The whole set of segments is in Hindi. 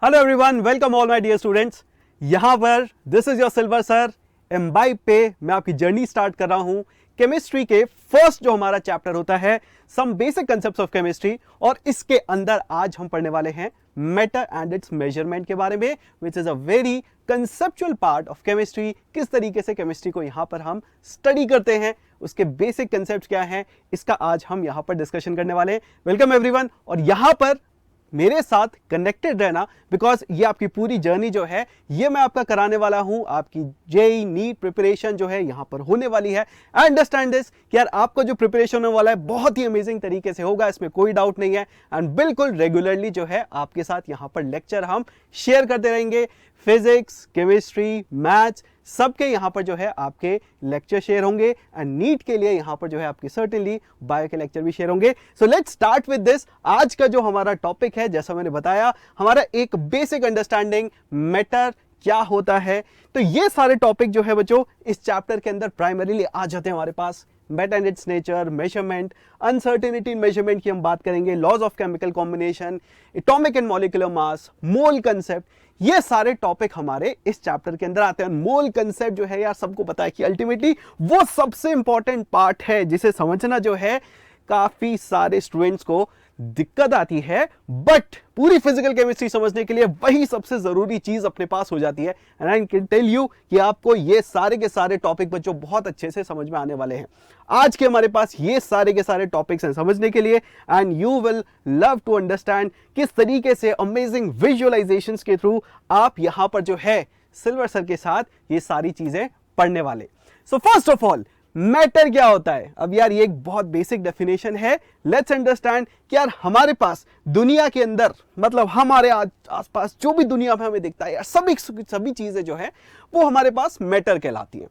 Hello everyone, welcome all my dear students. यहाँ पर this is your silver sir Embibe पे मैं आपकी जर्नी स्टार्ट कर रहा हूँ केमिस्ट्री के फर्स्ट जो हमारा चैप्टर होता है some basic concepts of chemistry, और इसके अंदर आज हम पढ़ने वाले हैं मैटर एंड इट्स मेजरमेंट के बारे में, which is a very conceptual part of chemistry. किस तरीके से केमिस्ट्री को यहाँ पर हम स्टडी करते हैं, उसके बेसिक कंसेप्ट क्या हैं, इसका आज हम यहाँ पर डिस्कशन करने वाले हैं। वेलकम एवरीवन, और यहाँ पर मेरे साथ कनेक्टेड रहना, बिकॉज ये आपकी पूरी जर्नी जो है ये मैं आपका कराने वाला हूं। आपकी जेई नीट प्रिपरेशन जो है यहाँ पर होने वाली है। आई अंडरस्टैंड दिस कि यार आपका जो प्रिपरेशन होने वाला है बहुत ही अमेजिंग तरीके से होगा, इसमें कोई डाउट नहीं है। एंड बिल्कुल रेगुलरली जो है आपके साथ यहाँ पर लेक्चर हम शेयर करते रहेंगे। फिजिक्स, केमिस्ट्री, मैथ्स सबके यहाँ पर जो है आपके लेक्चर शेयर होंगे, एंड नीट के लिए यहाँ पर जो है आपके सर्टेनली बायो के लेक्चर भी शेयर होंगे। So let's start with this. आज का जो हमारा टॉपिक है, जैसा मैंने बताया, हमारा एक बेसिक अंडरस्टैंडिंग मैटर क्या होता है। तो ये सारे टॉपिक जो है बच्चों इस चैप्टर के अंदर प्राइमरीली आ जाते हैं हमारे पास। Matter and its nature, measurement, uncertainty in measurement की हम बात करेंगे, laws of chemical combination, atomic and molecular mass, mole concept, ये सारे टॉपिक हमारे इस चैप्टर के अंदर आते हैं। मोल कंसेप्ट जो है यार सबको पता है कि अल्टीमेटली वो सबसे इंपॉर्टेंट पार्ट है जिसे समझना जो है काफी सारे स्टूडेंट्स को दिक्कत आती है, बट पूरी फिजिकल केमिस्ट्री समझने के लिए वही सबसे जरूरी चीज अपने पास हो जाती है। And I can tell you कि आपको ये सारे के सारे टॉपिक बच्चों बहुत अच्छे से समझ में आने वाले हैं। आज के हमारे पास ये सारे के सारे टॉपिक्स हैं समझने के लिए, and you will love to understand किस तरीके से अमेजिंग विजुअलाइजेशंस के थ्रू आप यहां पर जो है सिल्वर सर के साथ ये सारी चीजें पढ़ने वाले। So first of all, matter क्या होता है? अब यार ये एक बहुत बेसिक डेफिनेशन है। लेट्स अंडरस्टैंड कि यार हमारे पास दुनिया के अंदर, मतलब हमारे आसपास जो भी दुनिया में हमें दिखता है यार, सभी चीजें जो है वो हमारे पास मैटर कहलाती है।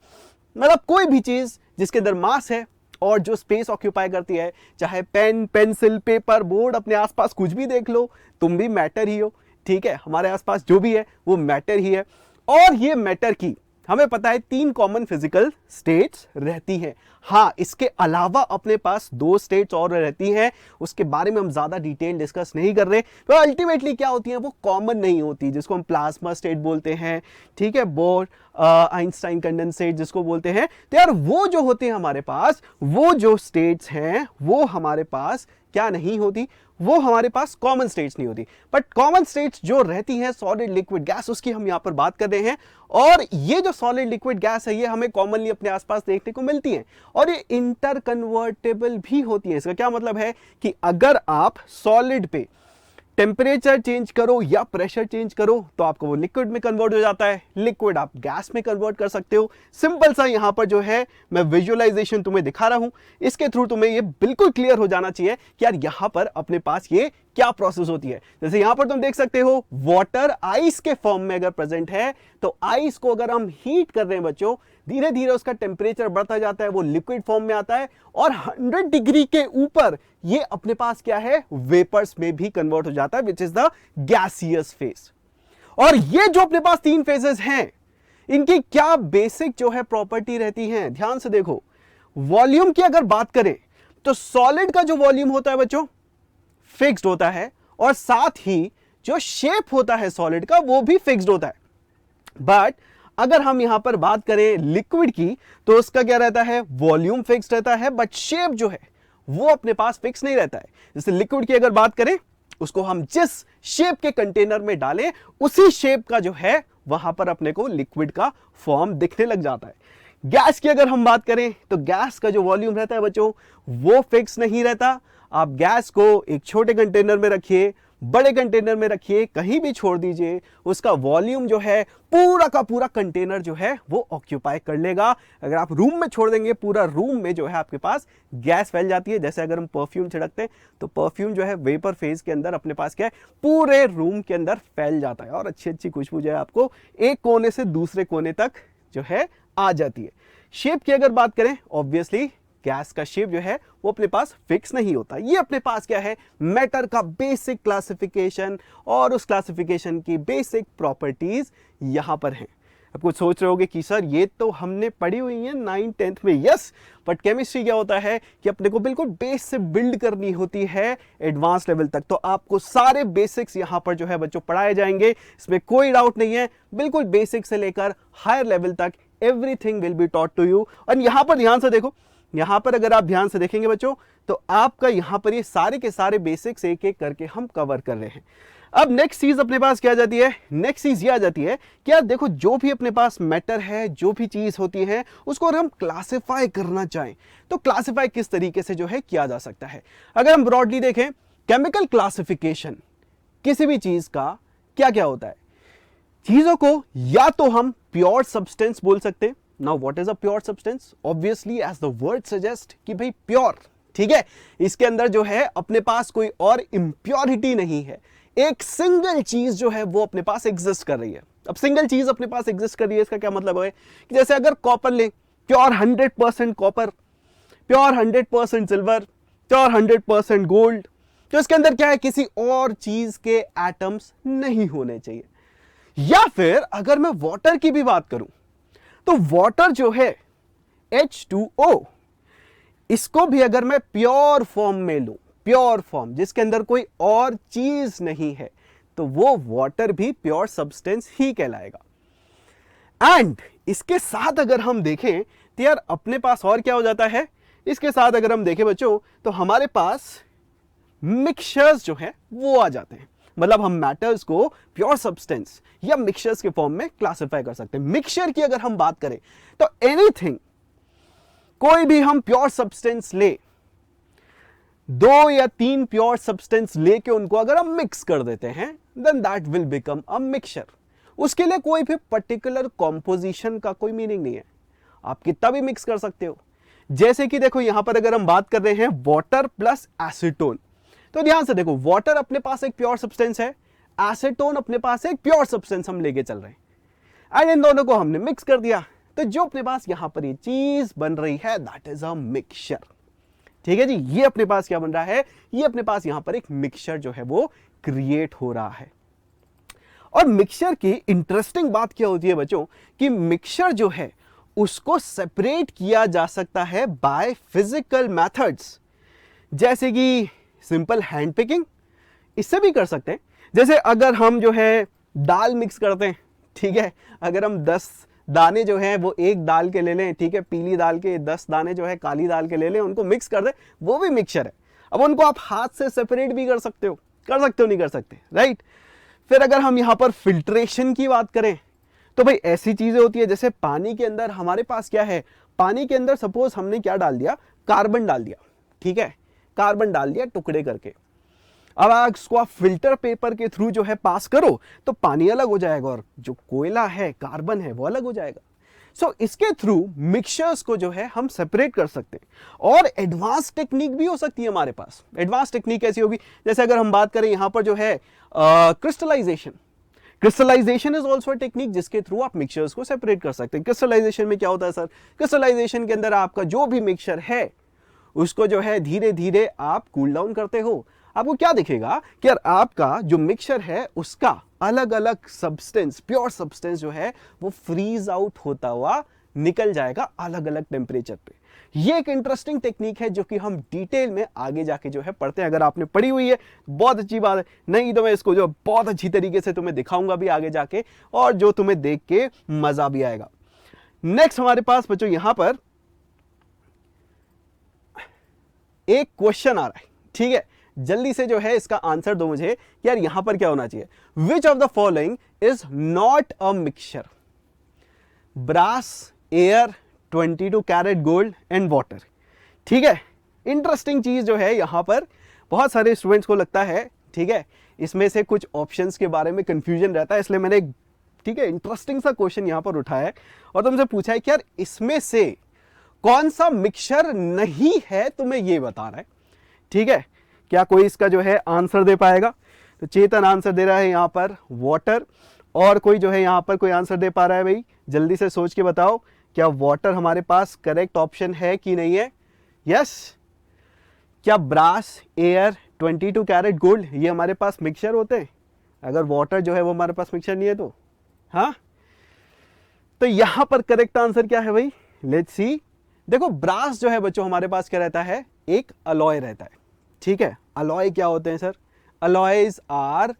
मतलब कोई भी चीज जिसके अंदर मास है और जो स्पेस ऑक्यूपाई करती है, चाहे पेन, पेंसिल, पेपर, बोर्ड, अपने आसपास कुछ भी देख लो, तुम भी मैटर ही हो। ठीक है, हमारे आसपास जो भी है वो मैटर ही है। और ये मैटर की हमें पता है 3 कॉमन फिजिकल स्टेट्स रहती हैं। हाँ, इसके अलावा अपने पास 2 स्टेट्स और रहती हैं, उसके बारे में हम ज्यादा डिटेल डिस्कस नहीं कर रहे। तो अल्टीमेटली क्या होती है, वो कॉमन नहीं होती, जिसको हम प्लाज्मा स्टेट बोलते हैं। ठीक है, बोर आइंस्टाइन कंडेंसेट जिसको बोलते हैं। तो यार वो जो होते हैं हमारे पास, वो जो स्टेट्स हैं वो हमारे पास क्या नहीं होती, वो हमारे पास कॉमन स्टेट्स नहीं होती। बट कॉमन स्टेट्स जो रहती हैं सॉलिड, लिक्विड, गैस, उसकी हम यहां पर बात कर रहे हैं। और ये जो सॉलिड, लिक्विड, गैस है ये हमें कॉमनली अपने आसपास देखने को मिलती हैं, और ये इंटर कन्वर्टेबल भी होती हैं। इसका क्या मतलब है कि अगर आप सॉलिड पे टेम्परेचर चेंज करो या प्रेशर चेंज करो तो आपको वो लिक्विड में कन्वर्ट हो जाता है, लिक्विड आप गैस में कन्वर्ट कर सकते हो। सिंपल सा यहां पर जो है मैं विजुअलाइजेशन तुम्हें दिखा रहा हूं, इसके थ्रू तुम्हें ये बिल्कुल क्लियर हो जाना चाहिए कि यार यहां पर अपने पास ये क्या प्रोसेस होती है। जैसे यहां पर तुम देख सकते हो वाटर आइस के फॉर्म में अगर प्रेजेंट है, तो आइस को अगर हम हीट कर रहे हैं बच्चों, धीरे धीरे उसका टेम्परेचर बढ़ता जाता है, वो लिक्विड फॉर्म में आता है, और 100 डिग्री के ऊपर ये अपने पास क्या है, वेपर्स में भी कन्वर्ट हो जाता है, which is the gaseous phase. और ये जो अपने पास 3 फेजेस हैं, इनकी क्या बेसिक जो है प्रॉपर्टी रहती है, ध्यान से देखो। वॉल्यूम की अगर बात करें तो सॉलिड का जो वॉल्यूम होता है बच्चों फिक्स्ड होता है, और साथ ही जो शेप होता है सॉलिड का वो भी फिक्स्ड होता है। बट अगर हम यहां पर बात करें लिक्विड की, तो उसका क्या रहता है, वॉल्यूम फिक्स्ड रहता है, बट शेप जो है वो अपने पास फिक्स नहीं रहता है। जैसे लिक्विड की अगर बात करें, उसको हम जिस शेप के कंटेनर में डालें उसी शेप का जो है वहां पर अपने को लिक्विड का फॉर्म दिखने लग जाता है। गैस की अगर हम बात करें तो गैस का जो वॉल्यूम रहता है बच्चों वो फिक्स नहीं रहता। आप गैस को एक छोटे कंटेनर में रखिए, बड़े कंटेनर में रखिए, कहीं भी छोड़ दीजिए, उसका वॉल्यूम जो है पूरा का पूरा कंटेनर जो है वो ऑक्यूपाई कर लेगा। अगर आप रूम में छोड़ देंगे, पूरा रूम में जो है आपके पास गैस फैल जाती है। जैसे अगर हम परफ्यूम छिड़कते हैं तो परफ्यूम जो है वेपर फेज के अंदर अपने पास क्या है, पूरे रूम के अंदर फैल जाता है, और अच्छी अच्छी खुशबू जो है आपको एक कोने से दूसरे कोने तक जो है आ जाती है। शेप की अगर बात करें, ऑब्वियसली गैस का शेप जो है वो अपने पास फिक्स नहीं होता। ये अपने पास क्या है, मैटर का बेसिक क्लासिफिकेशन, और उस क्लासिफिकेशन की बेसिक प्रॉपर्टीज यहां पर हैं। अब कुछ सोच रहे होगे कि सर ये तो हमने पढ़ी हुई है 9th-10th में, यस, बट केमिस्ट्री क्या होता है कि अपने को बिल्कुल बेस से बिल्ड करनी होती है एडवांस लेवल तक। तो आपको सारे बेसिक्स यहाँ पर जो है बच्चों पढ़ाए जाएंगे, इसमें कोई डाउट नहीं है। बिल्कुल बेसिक से लेकर हायर लेवल तक everything will be taught to you. और यहाँ पर ध्यान से देखो, यहाँ पर अगर आप ध्यान से देखेंगे बच्चों तो आपका यहाँ पर ये सारे के सारे बेसिक्स एक एक करके हम कवर कर रहे हैं। अब नेक्स्ट चीज अपने पास क्या आ जाती है, नेक्स्ट चीज ये आ जाती है कि यार देखो जो भी अपने पास मैटर है, जो भी चीज होती है उसको अगर हम क्लासिफाई करना चाहें तो क्लासिफाई किस तरीके से जो है किया जा सकता है। अगर हम ब्रॉडली देखें केमिकल क्लासिफिकेशन किसी भी चीज का क्या क्या होता है, चीजों को या तो हम प्योर सब्सटेंस बोल सकते हैं। Now what is a pure substance, obviously as the word suggest कि भाई प्योर, ठीक है, इसके अंदर जो है अपने पास कोई और इम्प्योरिटी नहीं है, एक सिंगल चीज जो है वो अपने पास एग्जिस्ट कर रही है। अब सिंगल चीज अपने पास एग्जिस्ट कर रही है इसका क्या मतलब है कि जैसे अगर कॉपर ले, pure 100% copper, pure 100% silver, pure 100% gold, तो इसके अंदर क्या है, किसी और चीज के एटम्स नहीं होने चाहिए। या फिर अगर मैं वाटर की भी बात करूं तो वाटर जो है H2O, इसको भी अगर मैं प्योर फॉर्म में लूं, प्योर फॉर्म जिसके अंदर कोई और चीज नहीं है, तो वो वाटर भी प्योर सब्सटेंस ही कहलाएगा। एंड इसके साथ अगर हम देखें तो यार अपने पास और क्या हो जाता है, इसके साथ अगर हम देखें बच्चों तो हमारे पास मिक्सचर्स जो है वो आ जाते हैं। मतलब हम मैटर्स को प्योर सब्सटेंस या मिक्सचर्स के फॉर्म में क्लासिफाई कर सकते हैं। मिक्सचर की अगर हम बात करें तो एनीथिंग, कोई भी हम प्योर सब्सटेंस ले, 2 या 3 प्योर सब्सटेंस लेके उनको अगर हम मिक्स कर देते हैं then that will become a mixture. उसके लिए कोई भी पर्टिकुलर कॉम्पोजिशन का कोई मीनिंग नहीं है, आप कितना भी मिक्स कर सकते हो। जैसे कि देखो यहां पर अगर हम बात कर रहे हैं वाटर प्लस एसीटोन, तो ध्यान से देखो वाटर अपने पास एक प्योर सब्सटेंस है, एसीटोन अपने पास एक प्योर सब्सटेंस हम लेके चल रहे हैं, एंड इन दोनों को हमने मिक्स कर दिया, तो जो अपने पास यहां पर ये चीज बन रही है दैट इज अ मिक्सचर। ठीक है जी, ये अपने पास क्या बन रहा है, ये अपने पास यहां पर एक मिक्सचर जो है वो क्रिएट हो रहा है। और मिक्सचर की इंटरेस्टिंग बात क्या होती है बच्चों कि मिक्सचर जो है उसको सेपरेट किया जा सकता है बाय फिजिकल मेथड्स, जैसे कि सिंपल हैंड पिकिंग, इससे भी कर सकते हैं। जैसे अगर हम जो है दाल मिक्स करते हैं, ठीक है, अगर हम 10 दाने जो हैं वो एक दाल के ले लें, ठीक है, पीली दाल के 10 दाने जो है काली दाल के ले लें, उनको मिक्स कर दें, वो भी मिक्सचर है। अब उनको आप हाथ से सेपरेट भी कर सकते हो, नहीं कर सकते, राइट। फिर अगर हम यहाँ पर फिल्ट्रेशन की बात करें तो भाई ऐसी चीजें होती है जैसे पानी के अंदर हमारे पास क्या है, पानी के अंदर सपोज हमने क्या डाल दिया, कार्बन डाल दिया, ठीक है, कार्बन डाल दिया टुकड़े करके। अब आप इसको आप फिल्टर पेपर के थ्रू जो है पास करो तो पानी अलग हो जाएगा और जो कोयला है, कार्बन है, वो अलग हो जाएगा। सो इसके थ्रू मिक्सचर्स को जो है हम सेपरेट कर सकते हैं। और एडवांस टेक्निक भी हो सकती है हमारे पास। एडवांस टेक्निक कैसी होगी, जैसे अगर हम बात करें यहां पर जो है crystallisation, crystallisation is also technique जिसके थ्रू आप मिक्सचर्स को सेपरेट कर सकते हैं। क्रिस्टलाइजेशन में क्या होता है सर, क्रिस्टलाइजेशन के अंदर आपका जो भी मिक्सचर है उसको जो है धीरे धीरे आप कूल डाउन करते हो। आपको क्या दिखेगा कि यार आपका जो मिक्सचर है उसका अलग अलग सब्सटेंस, प्योर सब्सटेंस जो है वो फ्रीज आउट होता हुआ निकल जाएगा अलग अलग टेम्परेचर पे। ये एक इंटरेस्टिंग टेक्निक है जो कि हम डिटेल में आगे जाके जो है पढ़ते हैं। अगर आपने पढ़ी हुई है बहुत अच्छी बात है, नहीं तो मैं इसको जो बहुत अच्छी तरीके से तुम्हें दिखाऊंगा भी आगे जाके, और जो तुम्हें देख के मजा भी आएगा। नेक्स्ट हमारे पास बच्चों यहां पर एक क्वेश्चन आ रहा है, ठीक है, जल्दी से जो है इसका आंसर दो मुझे कि यार यहां पर क्या होना चाहिए। Which of the following is not a mixture, brass, air, 22 carat gold and water. ठीक है, इंटरेस्टिंग चीज जो है यहां पर बहुत सारे स्टूडेंट्स को लगता है, ठीक है, इसमें से कुछ ऑप्शंस के बारे में कंफ्यूजन रहता है, इसलिए मैंने एक, ठीक है, इंटरेस्टिंग सा क्वेश्चन यहां पर उठाया है और तुमसे पूछा है कि यार इसमें से कौन सा मिक्सचर नहीं है, तुम्हें ये बताना है। ठीक है, क्या कोई इसका जो है आंसर दे पाएगा? तो चेतन आंसर दे रहा है यहां पर वाटर, और कोई जो है यहां पर कोई आंसर दे पा रहा है? भाई जल्दी से सोच के बताओ, क्या वाटर हमारे पास करेक्ट ऑप्शन है कि नहीं है? यस। क्या ब्रास, एयर, 22 कैरेट गोल्ड ये हमारे पास मिक्सचर होते हैं? अगर वाटर जो है वो हमारे पास मिक्सचर नहीं है तो हाँ, तो यहां पर करेक्ट आंसर क्या है भाई, लेट्स सी। देखो ब्रास जो है बच्चों हमारे पास क्या रहता है, एक अलॉय रहता है, ठीक है। अलॉय क्या होते हैं सर, अलॉयज आर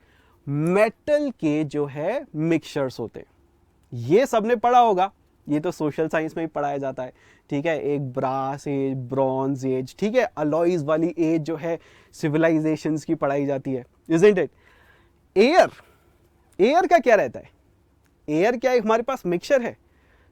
मेटल के जो है मिक्सचर्स होते हैं। ये सबने पढ़ा होगा, ये तो सोशल साइंस में ही पढ़ाया जाता है, ठीक है। एक ब्रास एज, ब्रॉन्ज एज, ठीक है। अलॉयज वाली एज जो है सिविलाइजेशंस की पढ़ाई जाती है, इजंट इट। एयर, एयर का क्या रहता है, एयर क्या है, हमारे पास मिक्सचर है।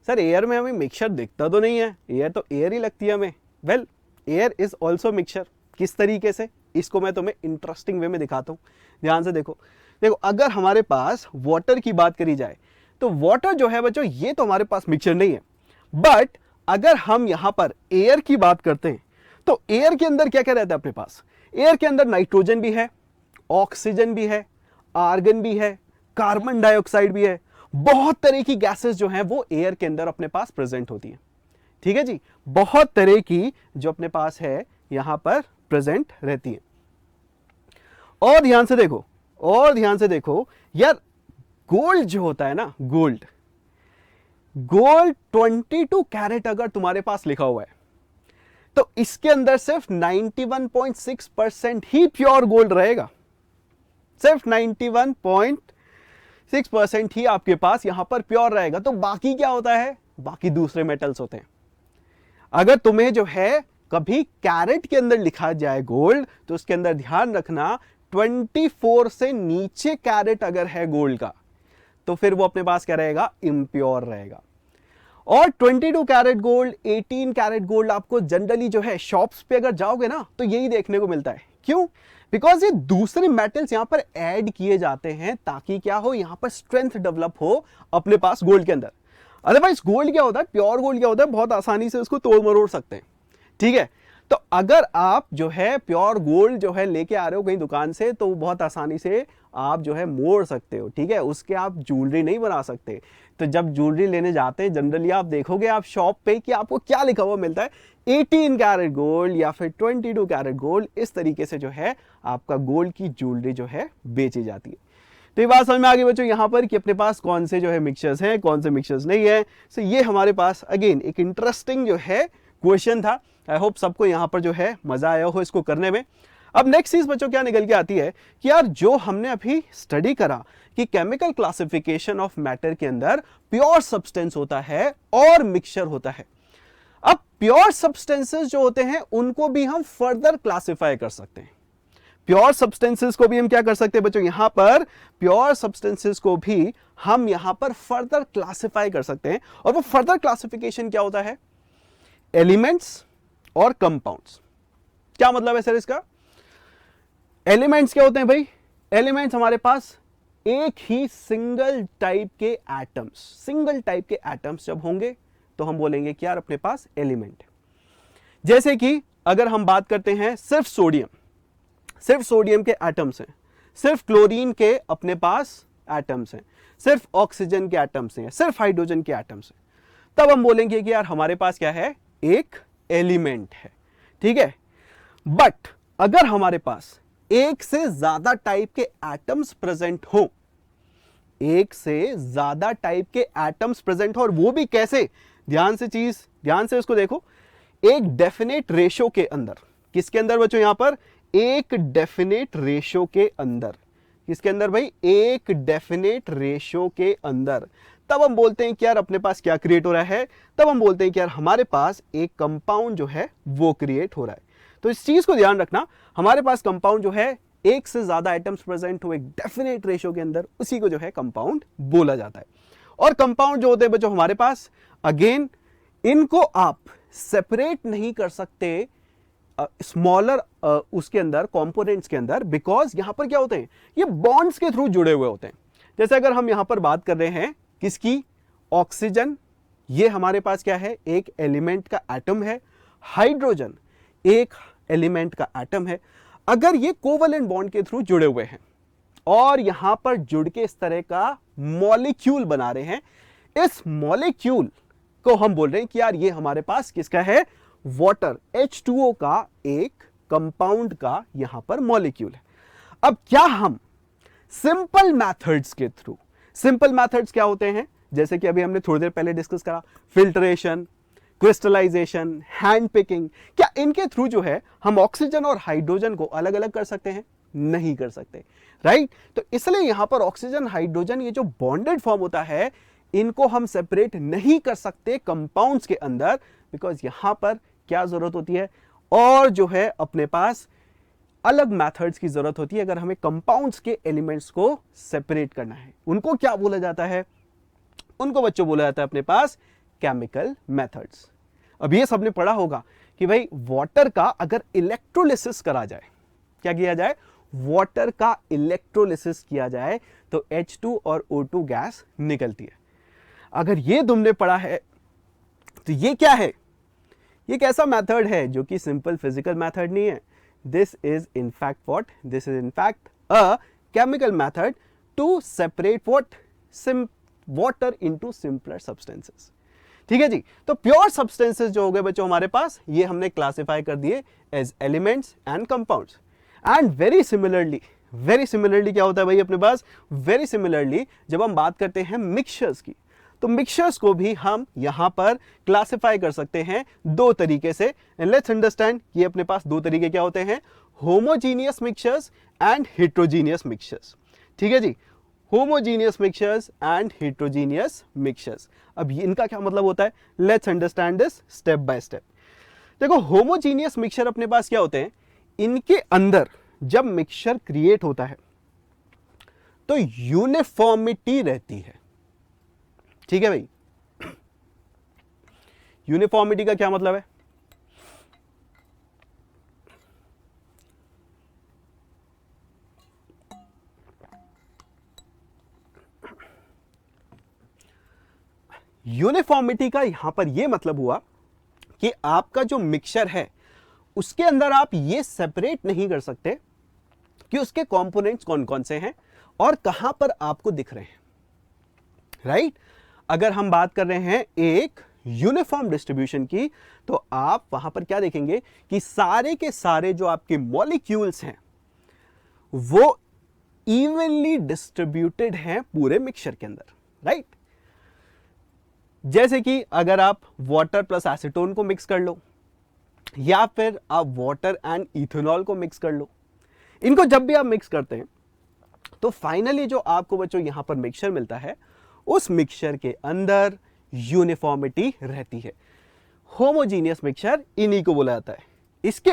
सर एयर में हमें मिक्सचर दिखता तो नहीं है, एयर तो एयर ही लगती है हमें। Well air is also mixture. किस तरीके से, इसको मैं तुम्हें इंटरेस्टिंग वे में दिखाता हूँ, ध्यान से देखो। देखो अगर हमारे पास वाटर की बात करी जाए तो वाटर जो है बच्चों ये तो हमारे पास मिक्सचर नहीं है, बट अगर हम यहां पर एयर की बात करते हैं तो एयर के अंदर क्या क्या रहता है अपने पास, एयर के अंदर नाइट्रोजन भी है, ऑक्सीजन भी है, आर्गन भी है, कार्बन डाइऑक्साइड भी है, बहुत तरह की गैसेस जो हैं वो एयर के अंदर अपने पास प्रेजेंट होती हैं, ठीक है जी। बहुत तरह की जो अपने पास है यहां पर प्रेजेंट रहती है। और ध्यान से देखो, और ध्यान से देखो यार, गोल्ड जो होता है ना, गोल्ड, गोल्ड 22 कैरेट अगर तुम्हारे पास लिखा हुआ है तो इसके अंदर सिर्फ 91.6% ही प्योर गोल्ड रहेगा। सिर्फ 91.6% ही आपके पास यहां पर प्योर रहेगा। तो बाकी क्या होता है, बाकी दूसरे मेटल्स होते हैं। अगर तुम्हें जो है कभी कैरेट के अंदर लिखा जाए गोल्ड तो उसके अंदर ध्यान रखना 24 से नीचे कैरेट अगर है गोल्ड का तो फिर वो अपने पास क्या रहेगा, इम्प्योर रहेगा। और 22 कैरेट गोल्ड, 18 कैरेट गोल्ड आपको जनरली जो है शॉप्स पे अगर जाओगे ना तो यही देखने को मिलता है। क्यों, बिकॉज ये दूसरे मेटल्स यहां पर ऐड किए जाते हैं ताकि क्या हो, यहां पर स्ट्रेंथ डेवलप हो अपने पास गोल्ड के अंदर। अदरवाइज गोल्ड क्या होता है, प्योर गोल्ड क्या होता है, बहुत आसानी से उसको तोड़ मरोड़ सकते हैं, ठीक है। तो अगर आप जो है प्योर गोल्ड जो है लेके आ रहे हो कहीं दुकान से तो बहुत आसानी से आप जो है मोड़ सकते हो, ठीक है। उसके आप ज्वेलरी नहीं बना सकते। तो जब ज्वेलरी लेने जाते हैं जनरली आप देखोगे आप शॉप पे कि आपको क्या लिखा हुआ मिलता है, 18 कैरेट गोल्ड या फिर 22 कैरेट गोल्ड। इस तरीके से जो है आपका गोल्ड की ज्वेलरी जो है बेची जाती है। तो ये बात समझ में आ गई बच्चों यहाँ पर कि अपने पास कौन से जो है मिक्सचर्स हैं, कौन से मिक्सचर्स नहीं है। सो ये हमारे पास अगेन एक इंटरेस्टिंग जो है क्वेश्चन था। आई होप सबको यहाँ पर जो है मजा आया हो इसको करने में। अब नेक्स्ट चीज बच्चों क्या निकल के आती है कि यार जो हमने अभी स्टडी करा कि केमिकल क्लासिफिकेशन ऑफ मैटर के अंदर प्योर सब्सटेंस होता है और मिक्सचर होता है। अब प्योर सब्सटेंसेस जो होते हैं उनको भी हम फर्दर क्लासिफाई कर सकते हैं। प्योर सब्सटेंसेस को भी हम क्या कर सकते हैं बच्चों, यहां पर प्योर सब्सटेंसेस को भी हम यहां पर फर्दर क्लासिफाई कर सकते हैं। और वो फर्दर क्लासिफिकेशन क्या होता है, एलिमेंट्स और कंपाउंड्स। क्या मतलब है सर इसका, एलिमेंट्स क्या होते हैं भाई, एलिमेंट्स हमारे पास एक ही सिंगल टाइप के एटम्स, सिंगल टाइप के एटम्स जब होंगे तो हम बोलेंगे कि यार अपने पास एलिमेंट। जैसे कि अगर हम बात करते हैं सिर्फ सोडियम, सिर्फ सोडियम के एटम्स हैं, सिर्फ क्लोरीन के अपने पास एटम्स हैं, सिर्फ ऑक्सीजन के एटम्स हैं, सिर्फ हाइड्रोजन के एटम्स हैं, तब हम बोलेंगे कि यार हमारे पास क्या है, एक एलिमेंट है, ठीक है। बट अगर हमारे पास एक से ज्यादा टाइप के एटम्स प्रेजेंट हो, एक से ज्यादा टाइप के एटम्स प्रेजेंट हो, और वो भी कैसे, ध्यान से उसको देखो, एक डेफिनेट रेशो के अंदर। किसके अंदर बच्चों, यहां पर एक डेफिनेट रेशो के अंदर। किसके अंदर भाई, एक डेफिनेट रेशो के अंदर। तब हम बोलते हैं कि यार अपने पास क्या क्रिएट हो रहा है, तब हम बोलते हैं कि यार हमारे पास एक कंपाउंड जो है वो क्रिएट हो रहा है। तो इस चीज को ध्यान रखना, हमारे पास कंपाउंड जो है एक से ज्यादा आइटम्स प्रेजेंट हो एक डेफिनेट रेशो के अंदर, उसी को जो है कंपाउंड बोला जाता है। और कंपाउंड जो होते हैं बच्चों हमारे पास, अगेन इनको आप सेपरेट नहीं कर सकते स्मॉलर उसके अंदर, कंपोनेंट्स के अंदर, बिकॉज यहां पर क्या होते हैं, ये बॉन्ड्स के थ्रू जुड़े हुए होते हैं। जैसे अगर हम यहां पर बात कर रहे हैं किसकी, ऑक्सीजन, ये हमारे पास क्या है, एक एलिमेंट का एटम है। हाइड्रोजन एक एलिमेंट का एटम है। अगर ये कोवलेंट बॉन्ड के थ्रू जुड़े हुए हैं और यहां पर जुड़ के इस तरह का मॉलिक्यूल बना रहे हैं, इस मॉलिक्यूल को हम बोल रहे हैं कि यार ये हमारे पास किसका है, वाटर, H2O का एक कंपाउंड का यहां पर मॉलिक्यूल है। अब क्या हम सिंपल मेथड्स के थ्रू, सिंपल मेथड्स क्या होते हैं, जैसे कि अभी हमने थोड़ी देर पहले डिस्कस करा, फिल्ट्रेशन, क्रिस्टलाइजेशन, हैंड पिकिंग, क्या इनके थ्रू जो है हम ऑक्सीजन और हाइड्रोजन को अलग अलग कर सकते हैं? नहीं कर सकते, राइट? तो इसलिए यहां पर ऑक्सीजन हाइड्रोजन ये जो बॉन्डेड फॉर्म होता है, इनको हम सेपरेट नहीं कर सकते कंपाउंड्स के अंदर, बिकॉज यहां पर क्या जरूरत होती है, और जो है अपने पास अलग मेथड्स की जरूरत होती है अगर हमें कंपाउंड्स के एलिमेंट्स को सेपरेट करना है। उनको क्या बोला जाता है? उनको बच्चों बोला जाता है अपने पास केमिकल मेथड्स। अब ये सबने पढ़ा होगा कि भाई वाटर का अगर इलेक्ट्रोलिसिस करा जाए, क्या किया जाए? वाटर का इलेक्ट्रोलिसिस किया जाए तो H2 और O2 गैस निकलती है। अगर ये तुमने पढ़ा है तो ये क्या है? ये एक ऐसा मेथड है जो कि सिंपल फिजिकल मेथड नहीं है। This is in fact what? This is in fact a chemical method to separate what? Water into simpler substances. ठीक है जी। तो प्योर सब्सटेंसेस जो हो गए बच्चों हमारे पास, ये हमने क्लासिफाई कर दिए as elements and compounds. And very similarly क्या होता है भाई अपने पास? वेरी सिमिलरली जब हम बात करते हैं मिक्सचर्स की, तो मिक्सचर्स को भी हम यहां पर क्लासिफाई कर सकते हैं दो तरीके से। एंड लेट्स अंडरस्टैंड ये अपने पास दो तरीके क्या होते हैं? Homogeneous mixtures and heterogeneous mixtures. ठीक है जी, homogeneous mixtures and heterogeneous mixtures. अब इनका क्या मतलब होता है? Let's understand this step by step. देखो, होमोजीनियस मिक्सचर अपने पास क्या होते हैं? इनके अंदर जब मिक्सचर क्रिएट होता है तो यूनिफॉर्मिटी रहती है। ठीक है भाई, यूनिफॉर्मिटी का क्या मतलब है? यूनिफॉर्मिटी का यहां पर यह मतलब हुआ कि आपका जो मिक्सचर है उसके अंदर आप ये सेपरेट नहीं कर सकते कि उसके कंपोनेंट्स कौन कौन से हैं और कहां पर आपको दिख रहे हैं, राइट? अगर हम बात कर रहे हैं एक यूनिफॉर्म डिस्ट्रीब्यूशन की, तो आप वहां पर क्या देखेंगे कि सारे के सारे जो आपके मॉलिक्यूल्स हैं वो इवनली डिस्ट्रीब्यूटेड हैं पूरे मिक्सचर के अंदर, राइट? जैसे कि अगर आप वाटर प्लस एसीटोन को मिक्स कर लो, या फिर आप वाटर एंड इथेनॉल को मिक्स कर लो, इनको जब भी आप मिक्स करते हैं तो फाइनली जो आपको बच्चों यहां पर मिक्सचर मिलता है, उस मिक्सचर के अंदर यूनिफॉर्मिटी रहती है। होमोजीनियस मिक्सचर इन्हीं को बोला जाता है। इसके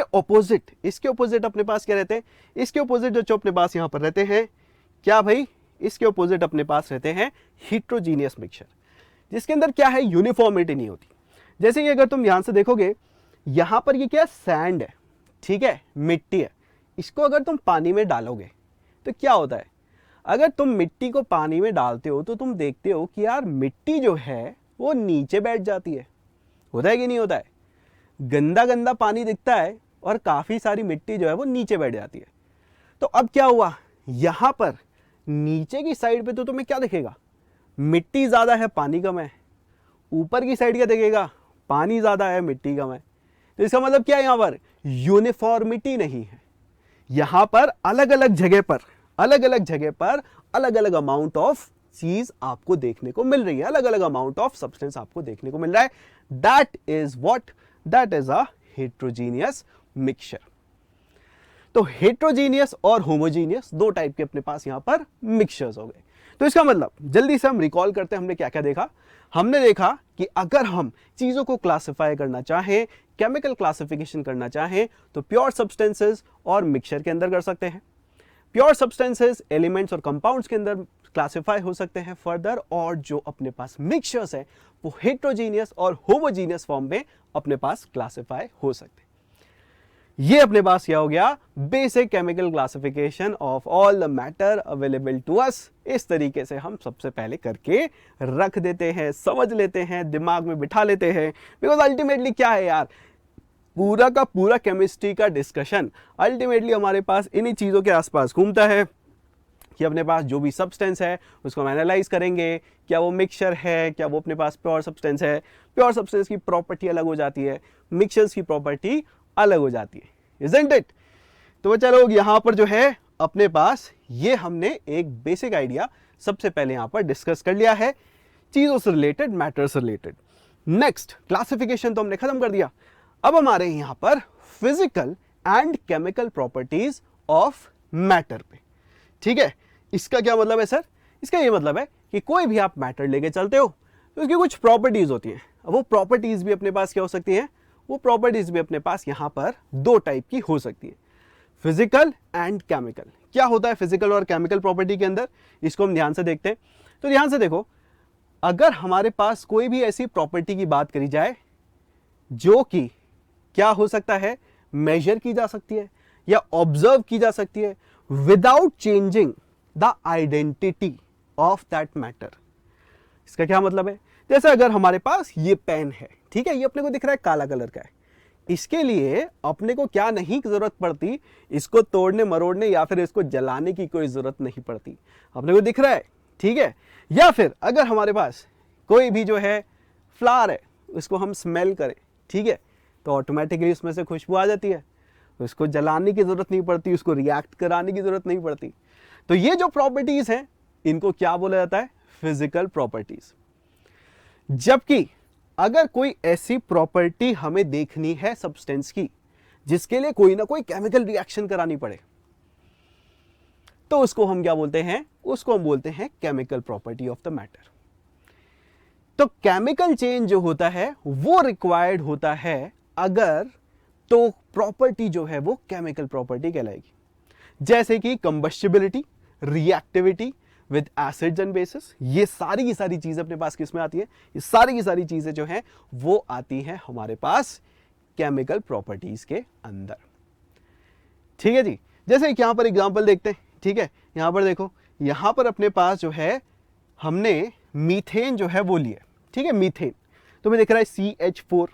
ऑपोजिट अपने पास क्या रहते हैं? इसके ऑपोजिट जो अपने पास यहां पर रहते हैं, क्या भाई? इसके ऑपोजिट अपने पास रहते हैं हेट्रोजीनियस मिक्सचर, जिसके अंदर क्या है? यूनिफॉर्मिटी नहीं होती। जैसे कि अगर तुम ध्यान से देखोगे, यहां पर ये क्या? सैंड है, ठीक है, मिट्टी है। इसको अगर तुम पानी में डालोगे तो क्या होता है? अगर तुम मिट्टी को पानी में डालते हो तो तुम देखते हो कि यार मिट्टी जो है वो नीचे बैठ जाती है। होता है कि नहीं होता है? गंदा गंदा पानी दिखता है और काफी सारी मिट्टी जो है वो नीचे बैठ जाती है। तो अब क्या हुआ? यहां पर नीचे की साइड पे तो तुम्हें क्या दिखेगा? मिट्टी ज्यादा है, पानी कम है। ऊपर की साइड क्या दिखेगा? पानी ज्यादा है, मिट्टी कम है। तो इसका मतलब क्या है? यहां पर यूनिफॉर्मिटी नहीं है। यहां पर अलग अलग जगह पर अलग अलग अमाउंट ऑफ चीज आपको देखने को मिल रही है, अलग अलग अमाउंट ऑफ सब्सटेंस आपको देखने को मिल रहा है। That is what? That is a heterogeneous mixture. तो हेट्रोजीनियस और होमोजीनियस दो टाइप के अपने पास यहां पर मिक्सचर्स हो गए। तो इसका मतलब जल्दी से हम रिकॉल करते हैं, हमने क्या क्या देखा? हमने देखा कि अगर हम चीजों को क्लासिफाई करना चाहें, केमिकल क्लासिफिकेशन करना चाहें, तो प्योर सब्सटेंसेस और मिक्सचर के अंदर कर सकते हैं। प्योर सब्सटेंसेस एलिमेंट्स और कंपाउंड्स के अंदर क्लासिफाई हो सकते हैं फर्दर, और जो अपने पास मिक्सचर्स है वो हेट्रोजीनियस और होमोजीनियस फॉर्म में अपने पास क्लासिफाई हो सकते हैं। ये अपने पास क्या हो गया? Basic chemical classification of all the matter available to us. इस तरीके से हम सबसे पहले करके रख देते हैं, समझ लेते हैं, दिमाग में बिठा लेते हैं। बिकॉज अल्टीमेटली क्या है यार, पूरा का पूरा केमिस्ट्री का डिस्कशन अल्टीमेटली हमारे पास इन्हीं चीजों के आसपास घूमता है कि अपने पास जो भी सब्सटेंस है उसको हम एनालाइज करेंगे, क्या वो मिक्सचर है, क्या वो अपने पास प्योर सब्सटेंस है। प्योर सब्सटेंस की प्रॉपर्टी अलग हो जाती है, मिक्सचर्स की प्रॉपर्टी अलग हो जाती है, इजंट इट? तो बच्चा लोग यहां पर जो है अपने पास ये हमने एक बेसिक आइडिया सबसे पहले यहां पर डिस्कस कर लिया है। चीजों से रिलेटेड, मैटर से रिलेटेड। नेक्स्ट, क्लासिफिकेशन तो हमने खत्म कर दिया। अब हमारे यहां पर physical and chemical properties of matter पे। ठीक है, इसका क्या मतलब है सर? इसका ये मतलब है कि कोई भी आप मैटर लेके चलते हो तो उसकी कुछ प्रॉपर्टीज होती हैं। अब वो प्रॉपर्टीज भी अपने पास क्या हो सकती हैं? वो प्रॉपर्टीज भी अपने पास यहां पर दो टाइप की हो सकती है, फिजिकल एंड केमिकल। क्या होता है फिजिकल और केमिकल प्रॉपर्टी के अंदर, इसको हम ध्यान से देखते हैं। तो ध्यान से देखो, अगर हमारे पास कोई भी ऐसी प्रॉपर्टी की बात करी जाए जो कि क्या हो सकता है, मेजर की जा सकती है या ऑब्जर्व की जा सकती है without changing the identity of that matter. इसका क्या मतलब है? जैसे अगर हमारे पास ये पेन है, ठीक है, ये अपने को दिख रहा है काला कलर का है, इसके लिए अपने को क्या नहीं जरूरत पड़ती, इसको तोड़ने मरोड़ने या फिर इसको जलाने की कोई जरूरत नहीं पड़ती, अपने को दिख रहा है, ठीक है। या फिर अगर हमारे पास कोई भी जो है फ्लावर है, उसको हम स्मेल करें, ठीक है, तो ऑटोमेटिकली उसमें से खुशबू आ जाती है, उसको जलाने की जरूरत नहीं पड़ती, उसको रिएक्ट कराने की जरूरत नहीं पड़ती। तो ये जो प्रॉपर्टीज हैं इनको क्या बोला जाता है? Physical properties. जबकि अगर कोई ऐसी प्रॉपर्टी हमें देखनी है सब्सटेंस की जिसके लिए कोई ना कोई केमिकल रिएक्शन करानी पड़े, तो उसको हम क्या बोलते हैं? उसको हम बोलते हैं chemical property of the matter. तो केमिकल चेंज जो होता है वो रिक्वायर्ड होता है अगर, तो प्रॉपर्टी जो है वो केमिकल प्रॉपर्टी कहलाएगी। जैसे कि combustibility, reactivity with acids and bases, ये सारी की सारी चीजें अपने पास किस में आती है? ये सारी की सारी चीजें जो हैं वो आती हैं हमारे पास केमिकल प्रॉपर्टीज के अंदर। ठीक है जी, जैसे कि यहां पर एग्जांपल देखते हैं, ठीक है, यहां पर देखो, यहां पर अपने पास जो है हमने मीथेन जो है वो लिया, ठीक है, मीथेन, तो मैं देख रहा है CH4।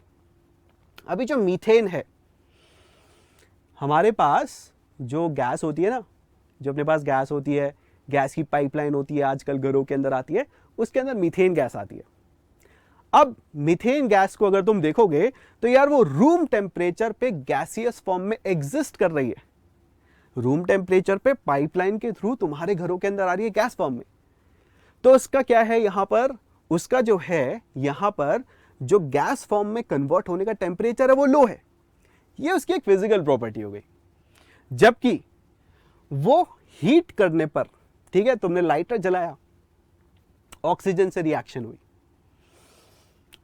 अभी जो मीथेन है, हमारे पास जो गैस होती है ना, जो अपने पास गैस होती है, गैस की पाइपलाइन होती है, आजकल घरों के अंदर आती है, उसके अंदर मीथेन गैस आती है। अब मीथेन गैस को अगर तुम देखोगे तो यार वो रूम टेम्परेचर पे गैसियस फॉर्म में एग्जिस्ट कर रही है। रूम टेम्परेचर पे पाइपलाइन के थ्रू तुम्हारे घरों के अंदर आ रही है गैस फॉर्म में। तो उसका क्या है यहां पर? उसका जो है यहां पर जो गैस फॉर्म में कन्वर्ट होने का टेम्परेचर है वो लो है। ये उसकी एक फिजिकल प्रॉपर्टी हो गई। जबकि वो हीट करने पर, ठीक है, तुमने लाइटर जलाया, ऑक्सीजन से रिएक्शन हुई,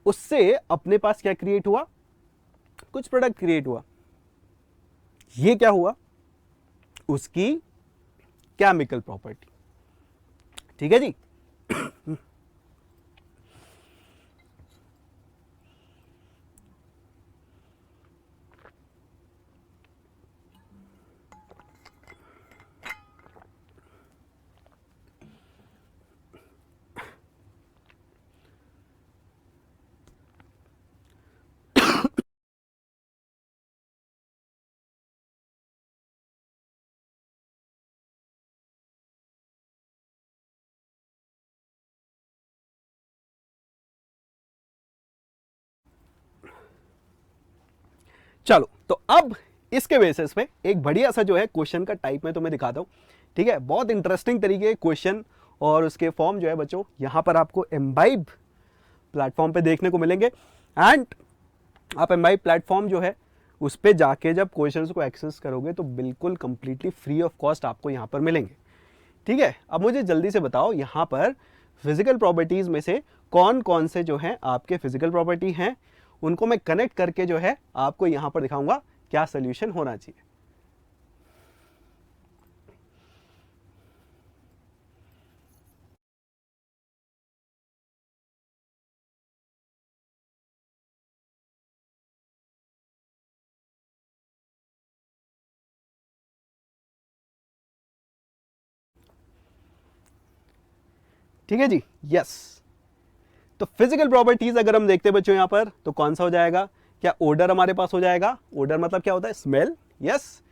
उससे अपने पास क्या क्रिएट हुआ? कुछ प्रोडक्ट क्रिएट हुआ। ये क्या हुआ? उसकी केमिकल प्रॉपर्टी। ठीक है जी। चलो, तो अब इसके बेसिस पे एक बढ़िया सा जो है क्वेश्चन का टाइप में तुम्हें दिखाता हूं। ठीक है, बहुत इंटरेस्टिंग तरीके के क्वेश्चन और उसके फॉर्म जो है बच्चों यहां पर आपको एम्बाइब प्लेटफॉर्म पे देखने को मिलेंगे। एंड आप एम्बाइब प्लेटफॉर्म जो है उस पे जाके जब क्वेश्चंस को एक्सेस करोगे तो बिल्कुल कंप्लीटली फ्री ऑफ कॉस्ट आपको यहां पर मिलेंगे। ठीक है, अब मुझे जल्दी से बताओ यहां पर फिजिकल प्रॉपर्टीज में से कौन कौन से जो हैं आपके फिजिकल प्रॉपर्टी हैं, उनको मैं कनेक्ट करके जो है आपको यहां पर दिखाऊंगा क्या सोल्यूशन होना चाहिए। ठीक है जी, यस। तो फिजिकल प्रॉपर्टीज अगर हम देखते हैं बच्चों यहां पर, तो कौन सा हो जाएगा? क्या ओडर हमारे पास हो जाएगा? ओडर मतलब क्या होता है? स्मेल। यस।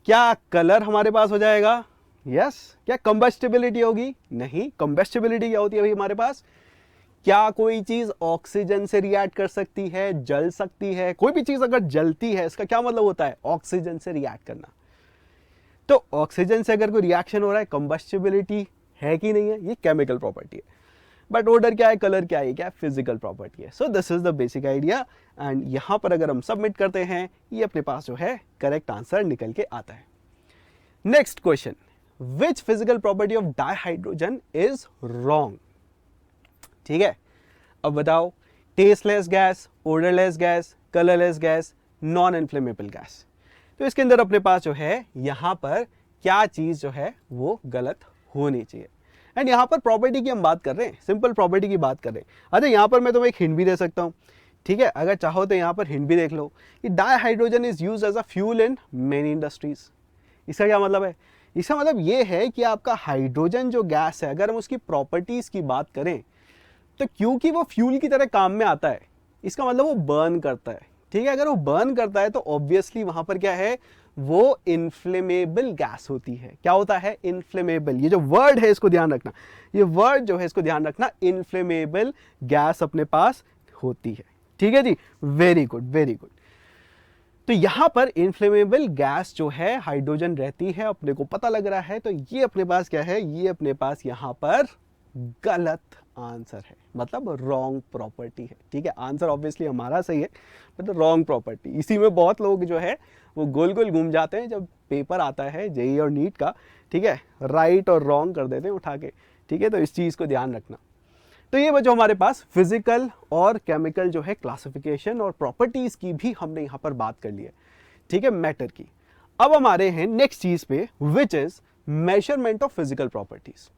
क्या कलर हमारे पास हो जाएगा? यस। क्या कंबस्टिबिलिटी होगी? नहीं। कंबस्टिबिलिटी क्या होती है भाई हमारे पास? क्या कोई चीज ऑक्सीजन से रिएक्ट कर सकती है, जल सकती है? कोई भी चीज अगर जलती है इसका क्या मतलब होता है? ऑक्सीजन से रिएक्ट करना। तो ऑक्सीजन से अगर कोई रिएक्शन हो रहा है, कंबस्टिबिलिटी है कि नहीं है? ये केमिकल प्रॉपर्टी है। बट ऑर्डर क्या है, कलर क्या है, क्या फिजिकल प्रॉपर्टी है. So this is the basic idea. And यहां पर अगर हम सबमिट करते हैं, ये अपने पास जो है करेक्ट आंसर निकल के आता है. Next question, which physical property of dihydrogen is wrong. ठीक है, अब बताओ, tasteless gas, odourless gas, colourless gas, non inflammable gas. तो इसके अंदर अपने पास जो है यहां पर क्या चीज जो है वो गलत होनी चाहिए. एंड यहां पर प्रॉपर्टी की हम बात कर रहे हैं, सिंपल प्रॉपर्टी की बात कर रहे हैं. अच्छा, यहां पर मैं तुम्हें एक हिंट भी दे सकता हूं. ठीक है, अगर चाहो तो यहां पर हिंट भी देख लो कि dihydrogen is used as a fuel in many industries. इसका क्या मतलब है? इसका मतलब ये है कि आपका हाइड्रोजन जो गैस है, अगर हम उसकी प्रॉपर्टीज की बात करें तो क्योंकि वो फ्यूल की तरह काम में आता है, इसका मतलब वो बर्न करता है. ठीक है, अगर वो बर्न करता है तो ऑब्वियसली वहां पर क्या है, वो इन्फ्लेमेबल गैस होती है. क्या होता है? इन्फ्लेमेबल. ये जो वर्ड है इसको ध्यान रखना, ये वर्ड जो है इसको ध्यान रखना, इन्फ्लेमेबल गैस अपने पास होती है. ठीक है जी, वेरी गुड वेरी गुड. तो यहां पर इन्फ्लेमेबल गैस जो है हाइड्रोजन रहती है, अपने को पता लग रहा है. तो ये अपने पास क्या है, ये अपने पास यहां पर गलत आंसर है, मतलब रॉन्ग प्रॉपर्टी है. ठीक है, आंसर ऑब्वियसली हमारा सही है, मतलब रॉन्ग प्रॉपर्टी. इसी में बहुत लोग जो है वो गोल गोल घूम जाते हैं जब पेपर आता है जेईई और नीट का. ठीक है, राइट और रॉन्ग कर देते हैं उठा के. ठीक है, तो इस चीज को ध्यान रखना. तो ये बच्चों हमारे पास फिजिकल और केमिकल जो है क्लासिफिकेशन और प्रॉपर्टीज की भी हमने यहां पर बात कर ली है. ठीक है, मैटर की. अब हमारे हैं नेक्स्ट चीज पे, which is measurement of physical properties.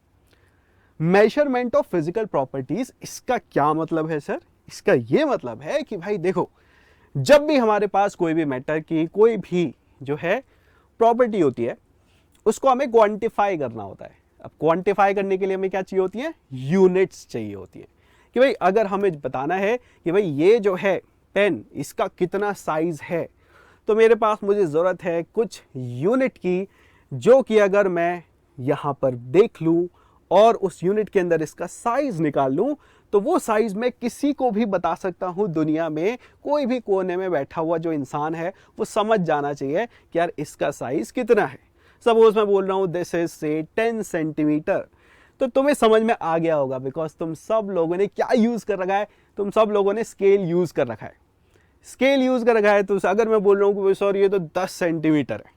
Measurement of physical properties, इसका क्या मतलब है सर? इसका ये मतलब है कि भाई देखो, जब भी हमारे पास कोई भी मैटर की कोई भी जो है प्रॉपर्टी होती है, उसको हमें क्वांटिफाई करना होता है. अब क्वांटिफाई करने के लिए हमें क्या चाहिए होती है? यूनिट्स चाहिए होती है. कि भाई अगर हमें बताना है कि भाई ये जो है पेन, इसका कितना साइज है, तो मेरे पास मुझे जरूरत है कुछ यूनिट की, जो कि अगर मैं यहां पर देख लूं और उस यूनिट के अंदर इसका साइज निकाल लूं, तो वो साइज मैं किसी को भी बता सकता हूं. दुनिया में कोई भी कोने में बैठा हुआ जो इंसान है वो समझ जाना चाहिए कि यार इसका साइज कितना है. सपोज मैं बोल रहा हूं दिस इज से 10 सेंटीमीटर, तो तुम्हें समझ में आ गया होगा, बिकॉज तुम सब लोगों ने क्या यूज कर रखा है, तुम सब लोगों ने स्केल यूज कर रखा है. स्केल यूज कर रखा है, तो अगर मैं बोल रहा हूँ कि सर ये तो 10 सेंटीमीटर है,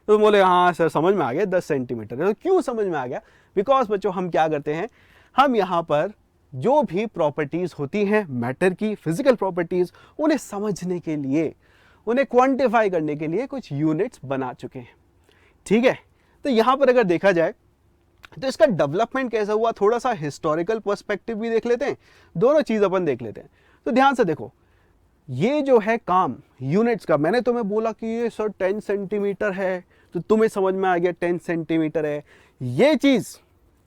तो बोले हाँ सर समझ में आ गया 10 सेंटीमीटर है. तो क्यों समझ में आ गया? बिकॉज बच्चों हम क्या करते हैं, हम यहाँ पर जो भी प्रॉपर्टीज होती हैं मैटर की, फिजिकल प्रॉपर्टीज, उन्हें समझने के लिए, उन्हें क्वांटिफाई करने के लिए कुछ यूनिट्स बना चुके हैं. ठीक है, तो यहाँ पर अगर देखा जाए तो इसका डेवलपमेंट कैसा हुआ, थोड़ा सा हिस्टोरिकल पर्सपेक्टिव भी देख लेते हैं, दोनों चीज अपन देख लेते हैं. तो ध्यान से देखो, ये जो है काम यूनिट्स का, मैंने तुम्हें बोला कि ये सर 10 सेंटीमीटर है, तो तुम्हें समझ में आ गया 10 सेंटीमीटर है. ये चीज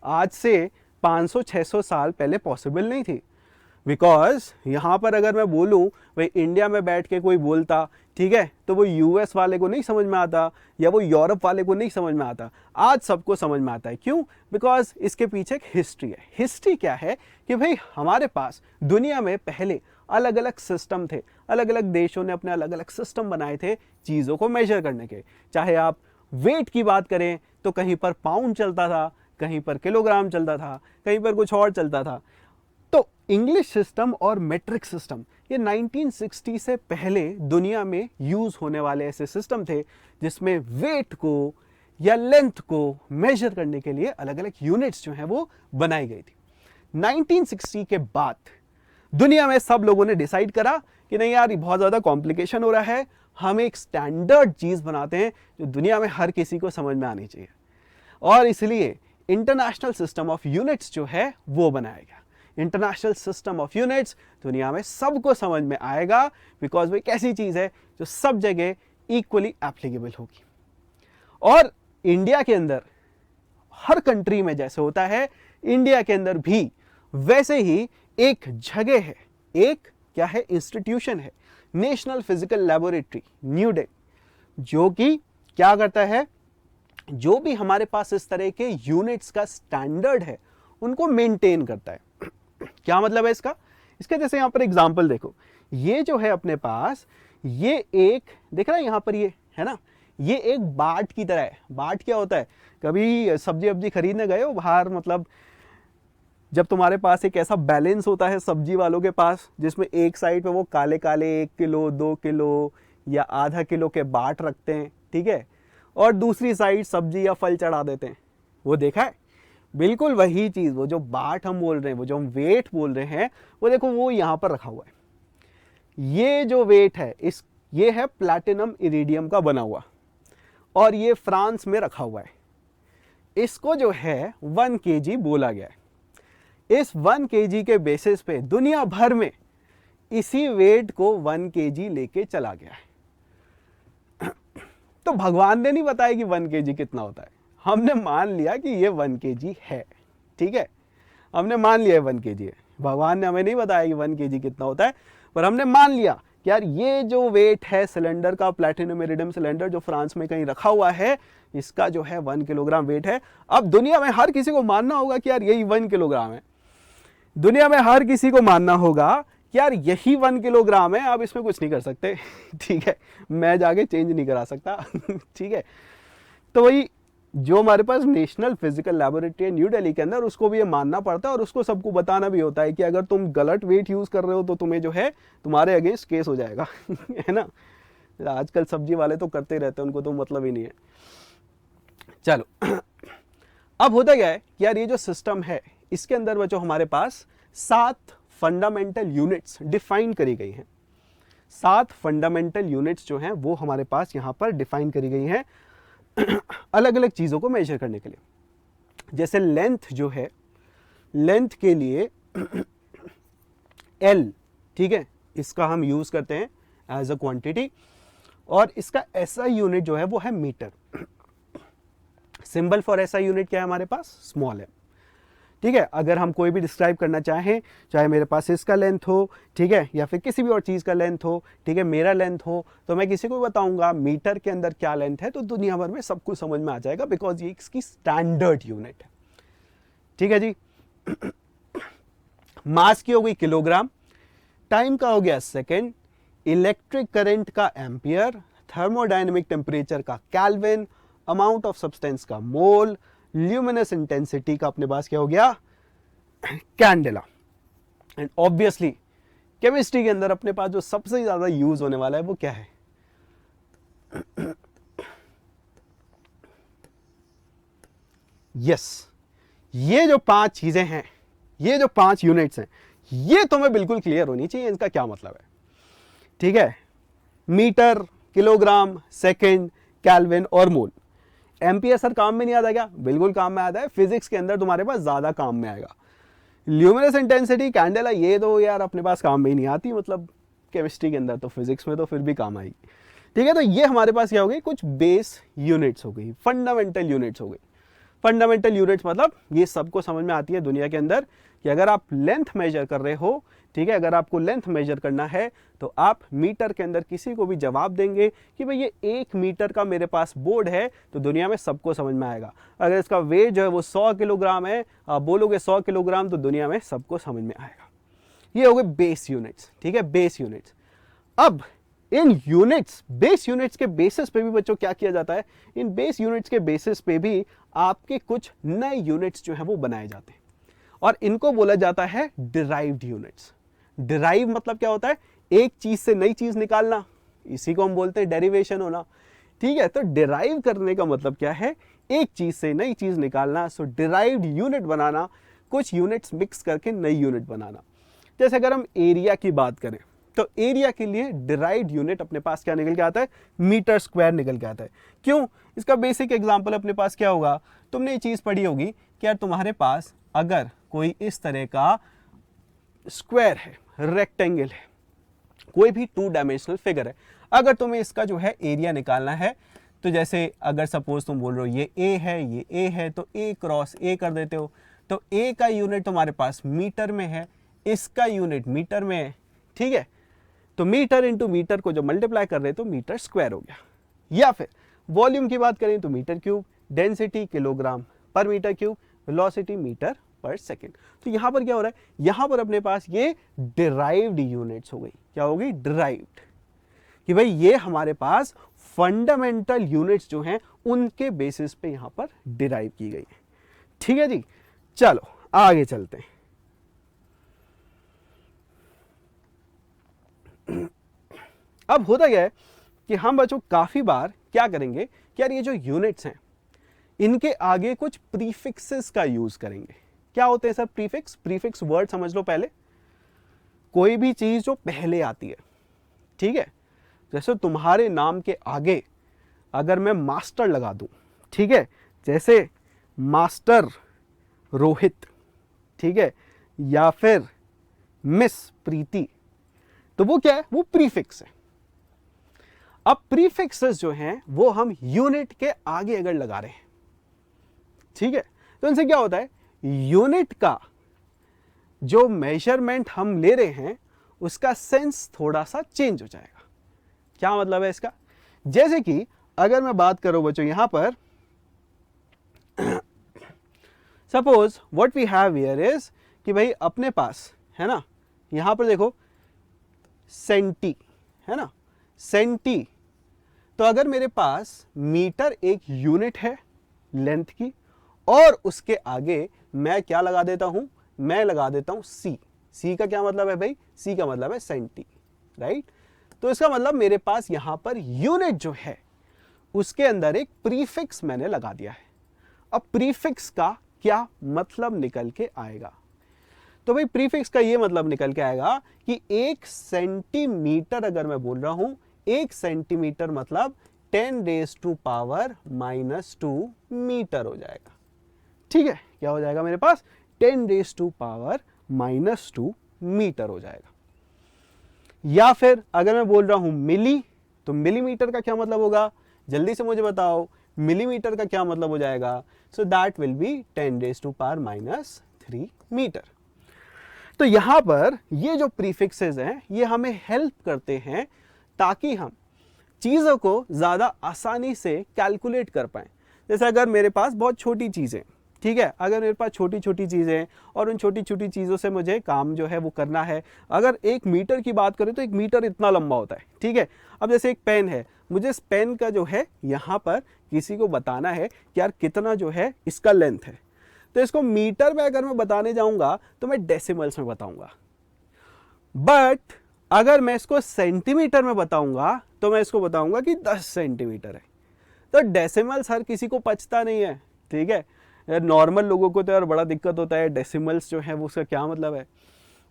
आज से 500-600 साल पहले पॉसिबल नहीं थी. बिकॉज यहां पर अगर मैं बोलूं भाई इंडिया में बैठ के कोई बोलता, ठीक है, तो वो यूएस वाले को नहीं समझ में आता, या वो यूरोप वाले को नहीं समझ में आता. आज सबको समझ में आता है. क्यों? बिकॉज इसके पीछे एक हिस्ट्री है. हिस्ट्री क्या है कि भाई हमारे पास दुनिया में पहले अलग अलग सिस्टम थे, अलग अलग देशों ने अपने अलग अलग सिस्टम बनाए थे चीज़ों को मेजर करने के. चाहे आप वेट की बात करें तो कहीं पर पाउंड चलता था, कहीं पर किलोग्राम चलता था, कहीं पर कुछ और चलता था. तो इंग्लिश सिस्टम और मेट्रिक सिस्टम ये 1960 से पहले दुनिया में यूज होने वाले ऐसे सिस्टम थे जिसमें वेट को या लेंथ को मेजर करने के लिए अलग अलग यूनिट्स जो हैं वो बनाई गई थी. 1960 के बाद दुनिया में सब लोगों ने डिसाइड करा कि नहीं यार, ये बहुत ज़्यादा कॉम्प्लिकेशन हो रहा है, हम एक स्टैंडर्ड चीज़ बनाते हैं जो दुनिया में हर किसी को समझ में आनी चाहिए. और इसलिए इंटरनेशनल सिस्टम ऑफ यूनिट्स जो है वो बनाया गया. इंटरनेशनल सिस्टम ऑफ यूनिट्स दुनिया में सबको समझ में आएगा, बिकॉज वो एक ऐसी चीज़ है जो सब जगह इक्वली एप्लीकेबल होगी. और इंडिया के अंदर हर कंट्री में जैसे होता है, इंडिया के अंदर भी वैसे ही एक जगह है, एक क्या है, इंस्टीट्यूशन है, national physical laboratory new Delhi, जो कि क्या करता है, जो भी हमारे पास इस तरह के यूनिट्स का स्टैंडर्ड है उनको मेंटेन करता है. क्या मतलब है इसका? इसका जैसे यहां पर एग्जांपल देखो, ये जो है अपने पास, ये एक देख रहा है यहां पर, ये है ना, ये एक बाट की तरह है. बाट क्या होता है? कभी सब्जी वब्जी खरीदने गए हो बाहर, मतलब जब तुम्हारे पास एक ऐसा बैलेंस होता है सब्जी वालों के पास, जिसमें एक साइड पे वो काले काले 1 किलो 2 किलो या आधा किलो के बाट रखते हैं, ठीक है, और दूसरी साइड सब्जी या फल चढ़ा देते हैं, वो देखा है? बिल्कुल वही चीज़, वो जो बाट हम बोल रहे हैं, वो जो हम वेट बोल रहे हैं, वो देखो वो यहाँ पर रखा हुआ है। ये जो वेट है ये है प्लैटिनम इरिडियम का बना हुआ, और ये फ्रांस में रखा हुआ है। इसको जो है 1 kg बोला गया है। इस 1 kg के बेसिस पे दुनिया भर में इसी वेट को 1 kg लेके चला गया है। तो भगवान ने नहीं बताया कि 1 kg कितना होता है, हमने मान लिया कि ये 1 kg है, ठीक है, हमने मान लिया 1 kg है। भगवान ने हमें नहीं बताया कि 1 kg कितना होता है, पर हमने मान लिया कि यार ये जो वेट है सिलेंडर का, प्लैटिनम इरिडियम सिलेंडर जो फ्रांस में कहीं रखा हुआ है, इसका जो है 1 किलोग्राम वेट है। अब दुनिया में हर किसी को मानना होगा कि यार यही 1 किलोग्राम है। दुनिया में हर किसी को मानना होगा कि यार यही 1 किलोग्राम है, आप इसमें कुछ नहीं कर सकते, ठीक है, मैं जाके चेंज नहीं करा सकता, ठीक है। तो वही जो हमारे पास नेशनल फिजिकल लैबोरेटरी है न्यू दिल्ली के अंदर, उसको भी ये मानना पड़ता है और उसको सबको बताना भी होता है कि अगर तुम गलत वेट यूज कर रहे हो तो तुम्हें जो है तुम्हारे अगेंस्ट केस हो जाएगा, है ना। आजकल सब्जी वाले तो करते रहते हैं, उनको तो मतलब ही नहीं है। चलो अब होता क्या है कि यार ये जो सिस्टम है इसके अंदर बच्चों हमारे पास 7 फंडामेंटल यूनिट्स डिफाइन करी गई हैं। 7 फंडामेंटल यूनिट्स जो हैं वो हमारे पास यहाँ पर डिफाइन करी गई हैं अलग अलग चीज़ों को मेजर करने के लिए। जैसे लेंथ जो है, लेंथ के लिए L, ठीक है, इसका हम यूज़ करते हैं एज अ क्वांटिटी, और इसका SI यूनिट जो है वो है metre. Symbol for SI unit क्या है हमारे पास? स्मॉल है, ठीक है। अगर हम कोई भी डिस्क्राइब करना चाहें, चाहे मेरे पास इसका लेंथ हो, ठीक है, या फिर किसी भी और चीज़ का लेंथ हो, ठीक है, मेरा लेंथ हो, तो मैं किसी को बताऊंगा मीटर के अंदर क्या लेंथ है, तो दुनिया भर में सब कुछ समझ में आ जाएगा, बिकॉज ये इसकी स्टैंडर्ड यूनिट है, ठीक है जी। मास की हो गई किलोग्राम, टाइम का हो गया सेकेंड, इलेक्ट्रिक करंट का एम्पियर, थर्मोडायनेमिक टेम्परेचर का केल्विन, अमाउंट ऑफ सब्सटेंस का मोल, ल्यूमिनस इंटेंसिटी का अपने पास क्या हो गया? कैंडेला। एंड ऑब्वियसली केमिस्ट्री के अंदर अपने पास जो सबसे ज्यादा यूज होने वाला है वो क्या है? यस, ये जो 5 चीजें हैं, ये जो 5 यूनिट्स हैं, ये तुम्हें बिल्कुल क्लियर होनी चाहिए इनका क्या मतलब है, ठीक है। मीटर, किलोग्राम, सेकेंड, केल्विन और मोल। एम्पियर सर काम में नहीं आता क्या? बिल्कुल काम में आता है, फिजिक्स के अंदर तुम्हारे पास ज्यादा काम में आएगा। ल्यूमिनस इंटेंसिटी, कैंडेला, ये तो यार अपने पास काम में ही नहीं आती, मतलब केमिस्ट्री के अंदर, तो फिजिक्स में तो फिर भी काम आएगी, ठीक है। तो ये हमारे पास क्या हो गई? कुछ बेस यूनिट्स हो गई, फंडामेंटल यूनिट्स हो गई। फंडामेंटल यूनिट्स मतलब ये सबको समझ में आती है दुनिया के अंदर कि अगर आप लेंथ मेजर कर रहे हो, ठीक है, अगर आपको लेंथ मेजर करना है तो आप मीटर के अंदर किसी को भी जवाब देंगे कि भाई ये 1 मीटर का मेरे पास बोर्ड है, तो दुनिया में सबको समझ में आएगा। अगर इसका वेट जो है वो 100 किलोग्राम है, आप बोलोगे 100 किलोग्राम, तो दुनिया में सबको समझ में आएगा। ये हो गए बेस यूनिट्स, ठीक है, बेस यूनिट्स। अब इन यूनिट्स, बेस यूनिट्स के बेसिस पे भी बच्चों क्या किया जाता है? इन बेस यूनिट्स के बेसिस पे भी आपके कुछ नए यूनिट्स जो है वो बनाए जाते हैं, और इनको बोला जाता है डिराइव्ड यूनिट्स। डिराइव मतलब क्या होता है? एक चीज से नई चीज निकालना, इसी को हम बोलते हैं डेरिवेशन होना, ठीक है। तो डिराइव करने का मतलब क्या है? एक चीज से नई चीज निकालना। सो डिराइव्ड यूनिट बनाना, कुछ यूनिट्स मिक्स करके नई यूनिट बनाना। जैसे अगर हम एरिया की बात करें, तो एरिया के लिए डिराइव्ड यूनिट अपने पास क्या निकल के आता है? मीटर स्क्वायर निकल के आता है। क्यों? इसका बेसिक एग्जांपल अपने पास क्या होगा? तुमने ये चीज पढ़ी होगी कि यार तुम्हारे पास अगर कोई इस तरह का स्क्वायर है, रेक्टेंगल है, कोई भी 2 डायमेंशनल फिगर है, अगर तुम्हें इसका जो है एरिया निकालना है, तो जैसे अगर सपोज तुम बोल रहे हो ये ए है, ये ए है, तो ए क्रॉस ए कर देते हो, तो ए का यूनिट तुम्हारे पास मीटर में है, इसका यूनिट मीटर में है, ठीक है। तो मीटर इंटू मीटर को जब मल्टीप्लाई कर रहे तो मीटर स्क्वायर हो गया। या फिर वॉल्यूम की बात करें तो मीटर क्यूब, डेंसिटी किलोग्राम पर मीटर क्यूब, वेलोसिटी मीटर पर सेकेंड। तो यहां पर क्या हो रहा है? यहां पर अपने पास ये डिराइव्ड यूनिट्स हो गई। क्या हो गई? डिराइव्ड, कि भाई ये हमारे पास फंडामेंटल यूनिट्स जो हैं उनके बेसिस पे यहां पर डिराइव की गई है, ठीक है जी। चलो आगे चलते हैं। अब होता क्या है कि हम बच्चों काफ़ी बार क्या करेंगे कि यार ये जो यूनिट्स हैं इनके आगे कुछ प्रीफिक्सेस का यूज़ करेंगे। क्या होते हैं सर प्रीफिक्स? प्रीफिक्स वर्ड समझ लो पहले, कोई भी चीज़ जो पहले आती है, ठीक है। जैसे तुम्हारे नाम के आगे अगर मैं मास्टर लगा दूं, ठीक है, जैसे मास्टर रोहित, ठीक है, या फिर मिस प्रीति, तो वो क्या है? वो प्रीफिक्स है। अब प्रीफिक्सेस जो हैं वो हम यूनिट के आगे अगर लगा रहे हैं, ठीक है, तो इनसे क्या होता है, यूनिट का जो मेजरमेंट हम ले रहे हैं उसका सेंस थोड़ा सा चेंज हो जाएगा। क्या मतलब है इसका? जैसे कि अगर मैं बात करूं बच्चों यहां पर, suppose what we have here is कि भाई अपने पास है ना, यहां पर देखो सेंटी है ना, सेंटी। तो अगर मेरे पास मीटर एक यूनिट है लेंथ की, और उसके आगे मैं क्या लगा देता हूं, मैं लगा देता हूं सी। सी का क्या मतलब है भाई? सी का मतलब है सेंटी, राइट। तो इसका मतलब मेरे पास यहां पर यूनिट जो है उसके अंदर एक प्रीफिक्स मैंने लगा दिया है। अब प्रीफिक्स का क्या मतलब निकल के आएगा? तो भाई प्रीफिक्स का ये मतलब निकल के आएगा कि 1 सेंटीमीटर अगर मैं बोल रहा हूं, 1 सेंटीमीटर मतलब 10⁻⁻² मीटर हो जाएगा। ठीक है, क्या हो जाएगा मेरे पास? 10⁻⁻² मीटर हो जाएगा। या फिर अगर मैं बोल रहा हूं मिली, तो मिलीमीटर का क्या मतलब होगा? जल्दी से मुझे बताओ, मिलीमीटर का क्या मतलब हो जाएगा? So that will be 10⁻³ metre. तो यहां पर ये जो प्रीफिक्सेस हैं ये हमें हेल्प करते हैं ताकि हम चीज़ों को ज़्यादा आसानी से कैलकुलेट कर पाएं। जैसे अगर मेरे पास बहुत छोटी चीज़ें, ठीक है, अगर मेरे पास छोटी छोटी चीज़ें और उन छोटी छोटी चीज़ों से मुझे काम जो है वो करना है। अगर 1 मीटर की बात करें तो 1 मीटर इतना लंबा होता है, ठीक है। अब जैसे एक पेन है, मुझे इस पेन का जो है यहाँ पर किसी को बताना है कि यार कितना जो है इसका लेंथ है, तो इसको मीटर में अगर मैं बताने जाऊँगा तो मैं डेसिमल्स में बताऊँगा। बट अगर मैं इसको सेंटीमीटर में बताऊंगा तो मैं इसको बताऊंगा कि 10 सेंटीमीटर है। तो डेसिमल्स हर किसी को पचता नहीं है, ठीक है। यार नॉर्मल लोगों को तो यार बड़ा दिक्कत होता है डेसिमल्स जो है वो उसका क्या मतलब है।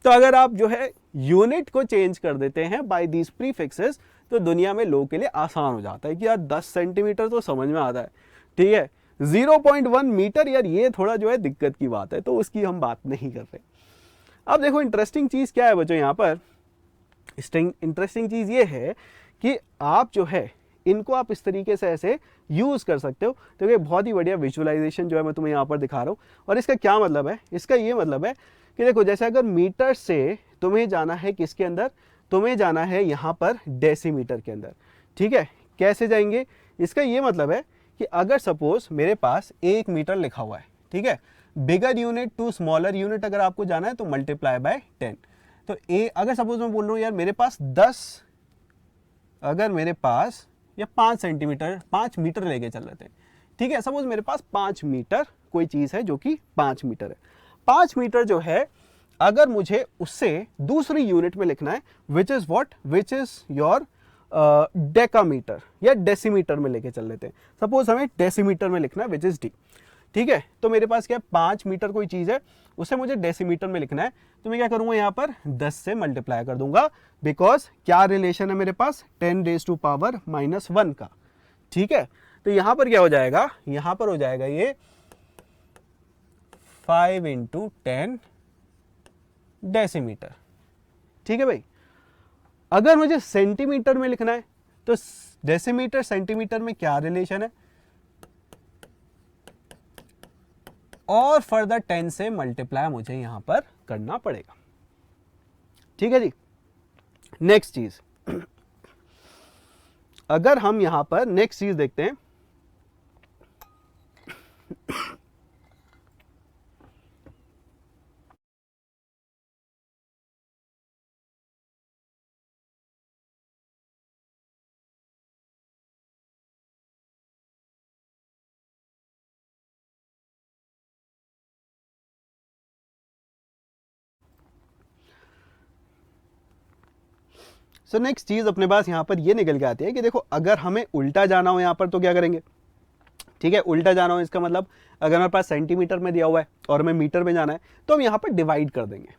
तो अगर आप जो है यूनिट को चेंज कर देते हैं बाय दीज प्रीफिक्सेस, तो दुनिया में लोगों के लिए आसान हो जाता है कि यार 10 सेंटीमीटर तो समझ में आता है, ठीक है। 0.1 मीटर यार ये थोड़ा जो है दिक्कत की बात है, तो उसकी हम बात नहीं कर रहे। अब देखो इंटरेस्टिंग चीज़ क्या है बच्चों यहाँ पर, इंटरेस्टिंग चीज़ ये है कि आप जो है इनको आप इस तरीके से ऐसे यूज़ कर सकते हो। तो ये बहुत ही बढ़िया विजुअलाइजेशन जो है मैं तुम्हें यहाँ पर दिखा रहा हूँ। और इसका क्या मतलब है? इसका ये मतलब है कि देखो जैसे अगर मीटर से तुम्हें जाना है किसके अंदर, तुम्हें जाना है यहाँ पर डेसीमीटर के अंदर, ठीक है। कैसे जाएंगे? इसका ये मतलब है कि अगर सपोज मेरे पास 1 मीटर लिखा हुआ है, ठीक है, bigger unit to smaller unit अगर आपको जाना है तो मल्टीप्लाई बाय 10। तो अगर सपोज मैं बोल रहा हूँ यार मेरे पास 10, अगर मेरे पास या 5 सेंटीमीटर 5 मीटर लेके चल रहे थे, ठीक है, सपोज मेरे पास 5 मीटर कोई चीज़ है जो कि 5 मीटर है। 5 मीटर जो है अगर मुझे उससे दूसरी यूनिट में लिखना है, which is what, which is your decametre या डेसीमीटर में लेके चल लेते हैं। सपोज हमें डेसीमीटर में लिखना है विच इज़ डी, ठीक है। तो मेरे पास क्या है, 5 मीटर कोई चीज़ है, उसे मुझे डेसीमीटर में लिखना है, तो मैं क्या करूंगा यहाँ पर 10 से मल्टीप्लाई कर दूंगा। बिकॉज क्या रिलेशन है मेरे पास, 10⁻⁻1 का, ठीक है। तो यहाँ पर क्या हो जाएगा, यहाँ पर हो जाएगा ये 5 × 10 डेसीमीटर, ठीक है भाई। अगर मुझे सेंटीमीटर में लिखना है तो डेसीमीटर सेंटीमीटर में क्या रिलेशन है, और फर्दर 10 से मल्टीप्लाई मुझे यहां पर करना पड़ेगा, ठीक है जी। नेक्स्ट चीज, अगर हम यहां पर नेक्स्ट चीज देखते हैं, सो नेक्स्ट चीज अपने पास यहाँ पर ये निकल के आती है कि देखो अगर हमें उल्टा जाना हो यहाँ पर तो क्या करेंगे, ठीक है, उल्टा जाना हो इसका मतलब अगर हमारे पास सेंटीमीटर में दिया हुआ है और हमें मीटर में जाना है तो हम यहाँ पर डिवाइड कर देंगे।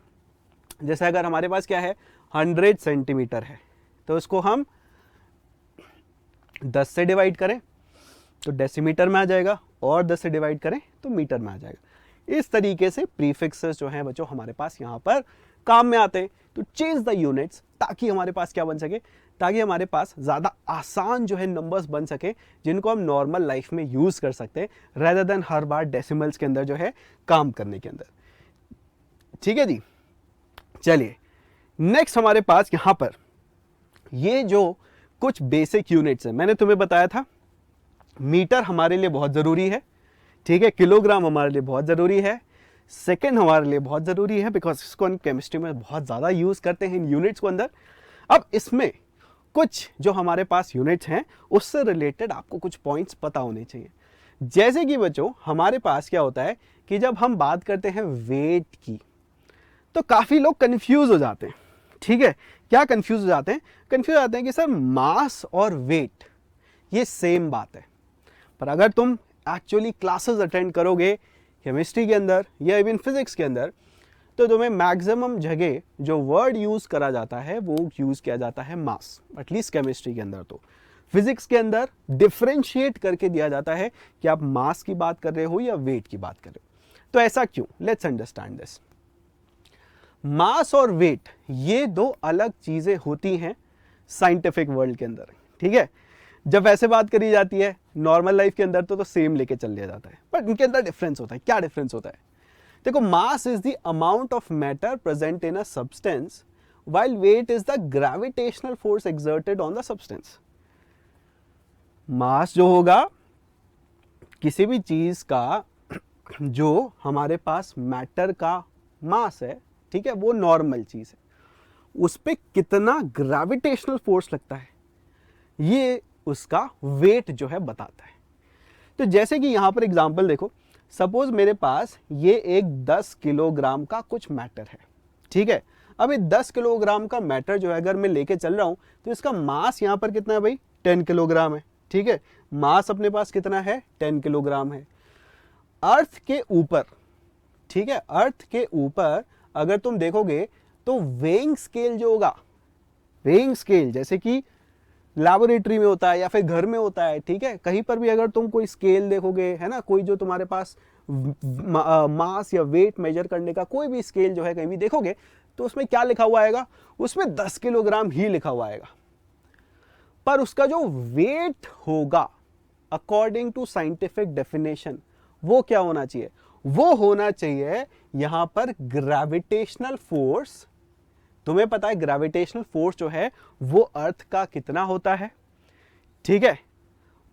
जैसे अगर हमारे पास क्या है 100 सेंटीमीटर है तो उसको हम 10 से डिवाइड करें तो डेसीमीटर में आ जाएगा और 10 से डिवाइड करें तो मीटर में आ जाएगा। इस तरीके से प्रीफिक्सेस जो हैं बच्चों हमारे पास यहाँ पर काम में आते हैं। तो चेंज द यूनिट्स ताकि हमारे पास क्या बन सके, ताकि हमारे पास ज़्यादा आसान जो है नंबर्स बन सके जिनको हम नॉर्मल लाइफ में यूज़ कर सकते हैं रेदर देन हर बार डेसिमल्स के अंदर जो है काम करने के अंदर। ठीक है जी, चलिए नेक्स्ट हमारे पास यहाँ पर ये जो कुछ बेसिक यूनिट्स हैं मैंने तुम्हें बताया था मीटर हमारे लिए बहुत ज़रूरी है, ठीक है, किलोग्राम हमारे लिए बहुत ज़रूरी है, सेकेंड हमारे लिए बहुत ज़रूरी है बिकॉज इसको हम केमिस्ट्री में बहुत ज़्यादा यूज़ करते हैं इन यूनिट्स को अंदर। अब इसमें कुछ जो हमारे पास यूनिट्स हैं उससे रिलेटेड आपको कुछ पॉइंट्स पता होने चाहिए। जैसे कि बच्चों हमारे पास क्या होता है कि जब हम बात करते हैं वेट की तो काफ़ी लोग कंफ्यूज हो जाते हैं। ठीक है, क्या कंफ्यूज हो जाते हैं? कंफ्यूज हो जाते हैं कि सर मास और वेट ये सेम बात है, पर अगर तुम एक्चुअली क्लासेस अटेंड करोगे केमिस्ट्री के अंदर या इवन फिजिक्स के अंदर तो तुम्हें मैक्सिमम जगह जो वर्ड यूज़ करा जाता है वो यूज़ किया जाता है मास, एटलीस्ट केमिस्ट्री के अंदर। तो फिजिक्स के अंदर डिफ्रेंशिएट करके दिया जाता है कि आप मास की बात कर रहे हो या वेट की बात कर रहे हो। तो ऐसा क्यों? Let's understand this. मास और वेट ये दो अलग चीजें होती हैं साइंटिफिक वर्ल्ड के अंदर। ठीक है, जब वैसे बात करी जाती है नॉर्मल लाइफ के अंदर तो सेम लेके चल लिया जाता है, बट इनके अंदर डिफरेंस होता है। क्या डिफरेंस होता है? देखो, mass is the amount of matter present in a substance while weight is the gravitational force exerted on the substance. Mass जो होगा किसी भी चीज का जो हमारे पास मैटर का मास है, ठीक है, वो नॉर्मल चीज है, उस पे कितना ग्रेविटेशनल फोर्स लगता है ये उसका वेट जो है बताता है। तो जैसे कि यहां पर एग्जांपल देखो, सपोज मेरे पास ये एक 10 किलोग्राम का कुछ मैटर है। ठीक है, अब ये 10 किलोग्राम का मैटर जो है अगर मैं लेके चल रहा हूं तो इसका मास यहां पर कितना है भाई? 10 किलोग्राम है। ठीक है, मास अपने पास कितना है? 10 किलोग्राम है। अर्थ के ऊपर, ठीक है, अर्थ के ऊपर अगर तुम देखोगे तो वेइंग स्केल जो होगा, वेइंग स्केल जैसे कि लैबोरेटरी में होता है या फिर घर में होता है, ठीक है, कहीं पर भी अगर तुम कोई स्केल देखोगे, है ना, कोई जो तुम्हारे पास मास या वेट मेजर करने का कोई भी स्केल जो है कहीं भी देखोगे तो उसमें क्या लिखा हुआ आएगा? उसमें 10 किलोग्राम ही लिखा हुआ आएगा। पर उसका जो वेट होगा अकॉर्डिंग टू साइंटिफिक डेफिनेशन वो क्या होना चाहिए? वो होना चाहिए यहां पर ग्रेविटेशनल फोर्स। तुम्हें पता है ग्रेविटेशनल फोर्स जो है वो अर्थ का कितना होता है? ठीक है,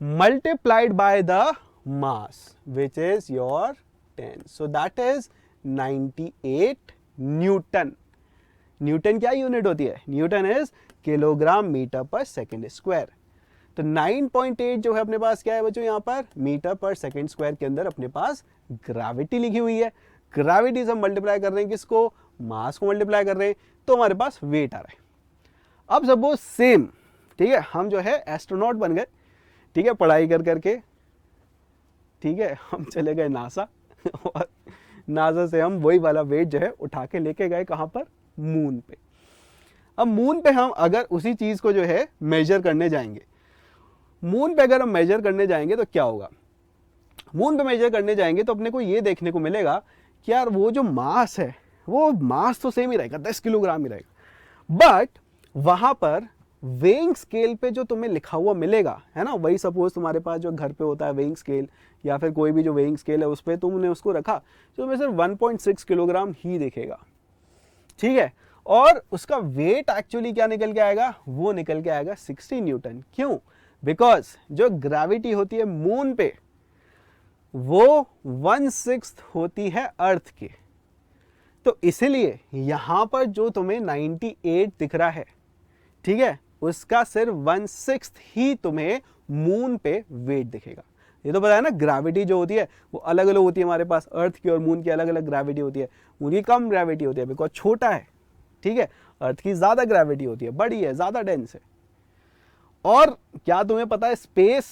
multiplied by the mass which is your 10, so that is 98 Newton. Newton क्या यूनिट होती है? न्यूटन इज किलोग्राम मीटर पर सेकेंड स्क्वायर। तो 9.8 जो है अपने पास क्या है बच्चों? यहाँ पर मीटर पर सेकेंड स्क्वायर के अंदर अपने पास ग्रेविटी लिखी हुई है। ग्रेविटी से हम मल्टीप्लाई कर रहे हैं किसको? मास को मल्टीप्लाई कर रहे हैं, तो हमारे पास वेट आ रहा है। अब सपोज सेम, ठीक है, हम जो है एस्ट्रोनॉट बन गए, ठीक है, पढ़ाई कर करके, ठीक है, हम चले गए नासा और नासा से हम वही वाला वेट जो है उठा के लेके गए कहाँ पर? मून पे। अब मून पे हम अगर उसी चीज को जो है मेजर करने जाएंगे, मून पे अगर हम मेजर करने जाएंगे तो क्या होगा? मून पे मेजर करने जाएंगे तो अपने को ये देखने को मिलेगा कि यार वो जो मास है वो मास तो सेम ही रहेगा, 10 किलोग्राम ही रहेगा, बट वहां पर वेइंग स्केल पे जो तुम्हें लिखा हुआ मिलेगा, है ना, वही सपोज तुम्हारे पास जो घर पे होता है वेइंग स्केल या फिर कोई भी जो वेइंग स्केल है उस पर तुमने उसको रखा तो तुम्हें सिर्फ 1.6 किलोग्राम ही दिखेगा। ठीक है, और उसका वेट एक्चुअली क्या निकल के आएगा? वो निकल के आएगा 60 न्यूटन। क्यों? बिकॉज जो ग्रेविटी होती है मून पे वो 1/6 होती है अर्थ के। तो इसलिए यहां पर जो तुम्हें 98 दिख रहा है, ठीक है, उसका सिर्फ 1/6 ही तुम्हें मून पे वेट दिखेगा। ये तो पता है ना, ग्रेविटी जो होती है वो अलग अलग होती है हमारे पास, अर्थ की और मून की अलग अलग ग्रेविटी होती है। मून की कम ग्रेविटी होती है बिकॉज छोटा है, ठीक है, अर्थ की ज्यादा ग्रेविटी होती है, बड़ी है, ज्यादा डेंस है। और क्या तुम्हें पता है, स्पेस,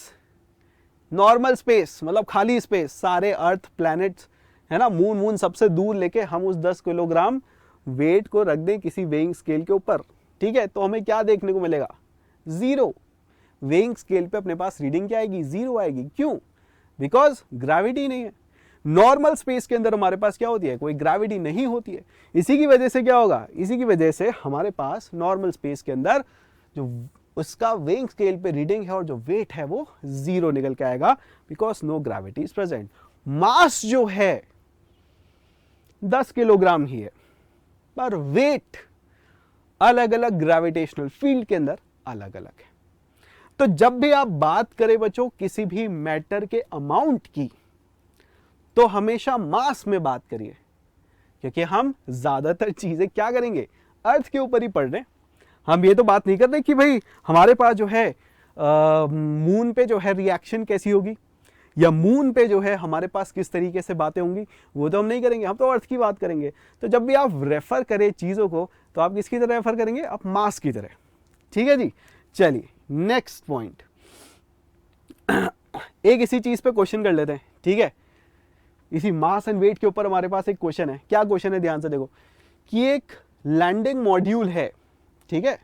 नॉर्मल स्पेस मतलब खाली स्पेस, सारे अर्थ, प्लैनेट्स है ना, मून सबसे दूर लेके हम उस 10 किलोग्राम वेट को रख दें किसी वेइंग स्केल के ऊपर, ठीक है, तो हमें क्या देखने को मिलेगा, जीरो। वेइंग स्केल पे अपने पास रीडिंग क्या आएगी, जीरो आएगी। क्यों? बिकॉज ग्रेविटी नहीं है। नॉर्मल स्पेस के अंदर हमारे पास क्या होती है, कोई ग्रेविटी नहीं होती है। इसी की वजह से क्या होगा, इसी की वजह से हमारे पास नॉर्मल स्पेस के अंदर जो उसका वेइंग स्केल पे रीडिंग है और जो वेट है वो जीरो निकल के आएगा, because no gravity is present. Mass जो है 10 किलोग्राम ही है, पर वेट अलग अलग ग्रेविटेशनल फील्ड के अंदर अलग अलग है। तो जब भी आप बात करें बच्चों किसी भी मैटर के अमाउंट की, तो हमेशा मास में बात करिए, क्योंकि हम ज्यादातर चीजें क्या करेंगे, अर्थ के ऊपर ही पढ़ रहे हैं। हम ये तो बात नहीं कर रहे कि भाई हमारे पास जो है मून पे जो है रिएक्शन कैसी होगी, या मून पे जो है हमारे पास किस तरीके से बातें होंगी, वो तो हम नहीं करेंगे, हम तो अर्थ की बात करेंगे। तो जब भी आप रेफर करें चीज़ों को, तो आप किसकी तरह रेफर करेंगे, आप मास की तरह। ठीक है जी, चलिए नेक्स्ट पॉइंट, एक इसी चीज़ पे क्वेश्चन कर लेते हैं। ठीक है, इसी मास एंड वेट के ऊपर हमारे पास एक क्वेश्चन है। क्या क्वेश्चन है, ध्यान से देखो, कि एक लैंडिंग मॉड्यूल है। ठीक है,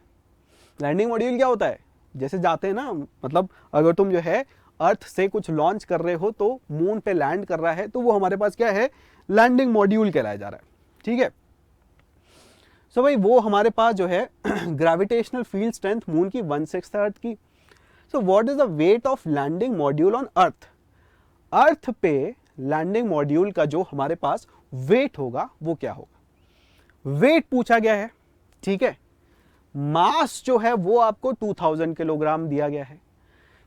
लैंडिंग मॉड्यूल क्या होता है, जैसे जाते हैं ना, मतलब अगर तुम जो है अर्थ से कुछ लॉन्च कर रहे हो तो मून पे लैंड कर रहा है, तो वो हमारे पास क्या है, लैंडिंग मॉड्यूल कहलाया जा रहा है। ठीक है, सो भाई वो हमारे पास जो है ग्रेविटेशनल फील्ड स्ट्रेंथ मून की 1/6 अर्थ की। So what is the weight of landing module on earth. Earth पे लैंडिंग मॉड्यूल का जो हमारे पास वेट होगा वो क्या होगा, वेट पूछा गया है। ठीक है, मास जो है वो आपको 2000 किलोग्राम दिया गया है,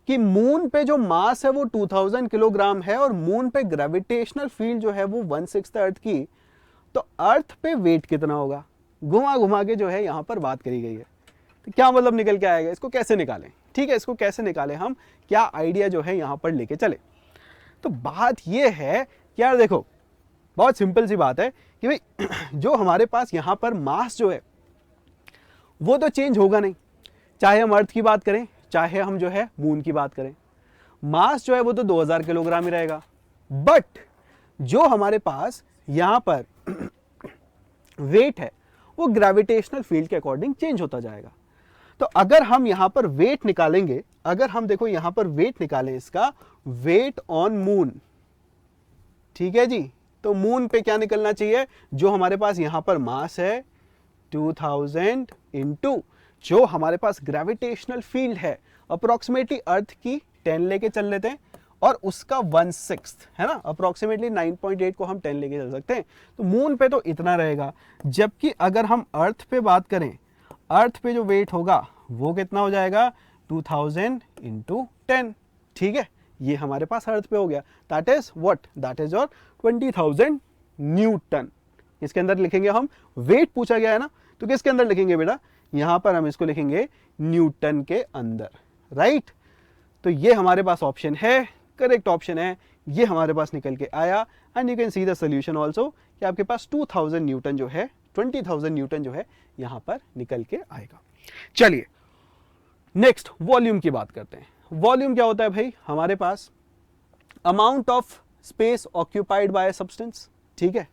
कि मून पे जो मास है वो 2000 किलोग्राम है और मून पे ग्रेविटेशनल फील्ड जो है वो 1/6 अर्थ की। तो अर्थ पे वेट कितना होगा, घुमा घुमा के जो है यहां पर बात करी गई है। तो क्या मतलब निकल के आएगा, इसको कैसे निकालें। ठीक है, इसको कैसे निकालें हम, क्या आइडिया जो है यहां पर लेके चले। तो बात यह है कि यार देखो, बहुत सिंपल सी बात है कि भाई जो हमारे पास यहां पर मास जो है वो तो चेंज होगा नहीं, चाहे हम अर्थ की बात करें चाहे हम जो है मून की बात करें, मास जो है वो तो 2000 किलोग्राम ही रहेगा। बट जो हमारे पास यहां पर वेट है वो ग्रेविटेशनल फील्ड के अकॉर्डिंग चेंज होता जाएगा। तो अगर हम यहां पर वेट निकालेंगे, अगर हम देखो यहां पर वेट निकालें, इसका वेट ऑन मून, ठीक है जी, तो मून पे क्या निकलना चाहिए, जो हमारे पास यहां पर मास है 2000 इंटू जो हमारे पास ग्रेविटेशनल फील्ड है अप्रोक्सीमेटली अर्थ की 10 लेके चल लेते हैं, और उसका 1/6 है ना, अप्रोक्सीमेटली 9.8 को हम 10 लेके चल सकते हैं। तो मून पे तो इतना रहेगा, जबकि अगर हम अर्थ पे बात करें, अर्थ पे जो वेट होगा वो कितना हो जाएगा, 2000 इंटू 10। ठीक है, ये हमारे पास अर्थ पे हो गया, that is what, that is your 20,000 Newton. इसके अंदर लिखेंगे हम, वेट पूछा गया है ना, तो किसके अंदर लिखेंगे बेटा, यहां पर हम इसको लिखेंगे न्यूटन के अंदर, राइट। तो ये हमारे पास ऑप्शन है, करेक्ट ऑप्शन है, ये हमारे पास निकल के आया। And you can see the solution also, कि आपके पास 2000 न्यूटन जो है, 20,000 न्यूटन जो है यहां पर निकल के आएगा। चलिए नेक्स्ट वॉल्यूम की बात करते हैं। वॉल्यूम क्या होता है भाई, हमारे पास amount of space occupied by substance. ठीक है,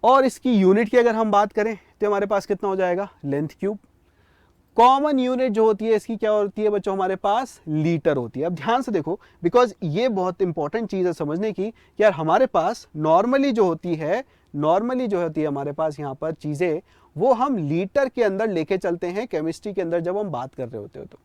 और इसकी यूनिट की अगर हम बात करें तो हमारे पास कितना हो जाएगा, लेंथ क्यूब। कॉमन यूनिट जो होती है इसकी क्या होती है बच्चों, हमारे पास लीटर होती है। अब ध्यान से देखो, बिकॉज ये बहुत इंपॉर्टेंट चीज है समझने की, कि यार हमारे पास नॉर्मली जो होती है हमारे पास यहाँ पर चीजें, वो हम लीटर के अंदर लेके चलते हैं केमिस्ट्री के अंदर जब हम बात कर रहे होते हो तो।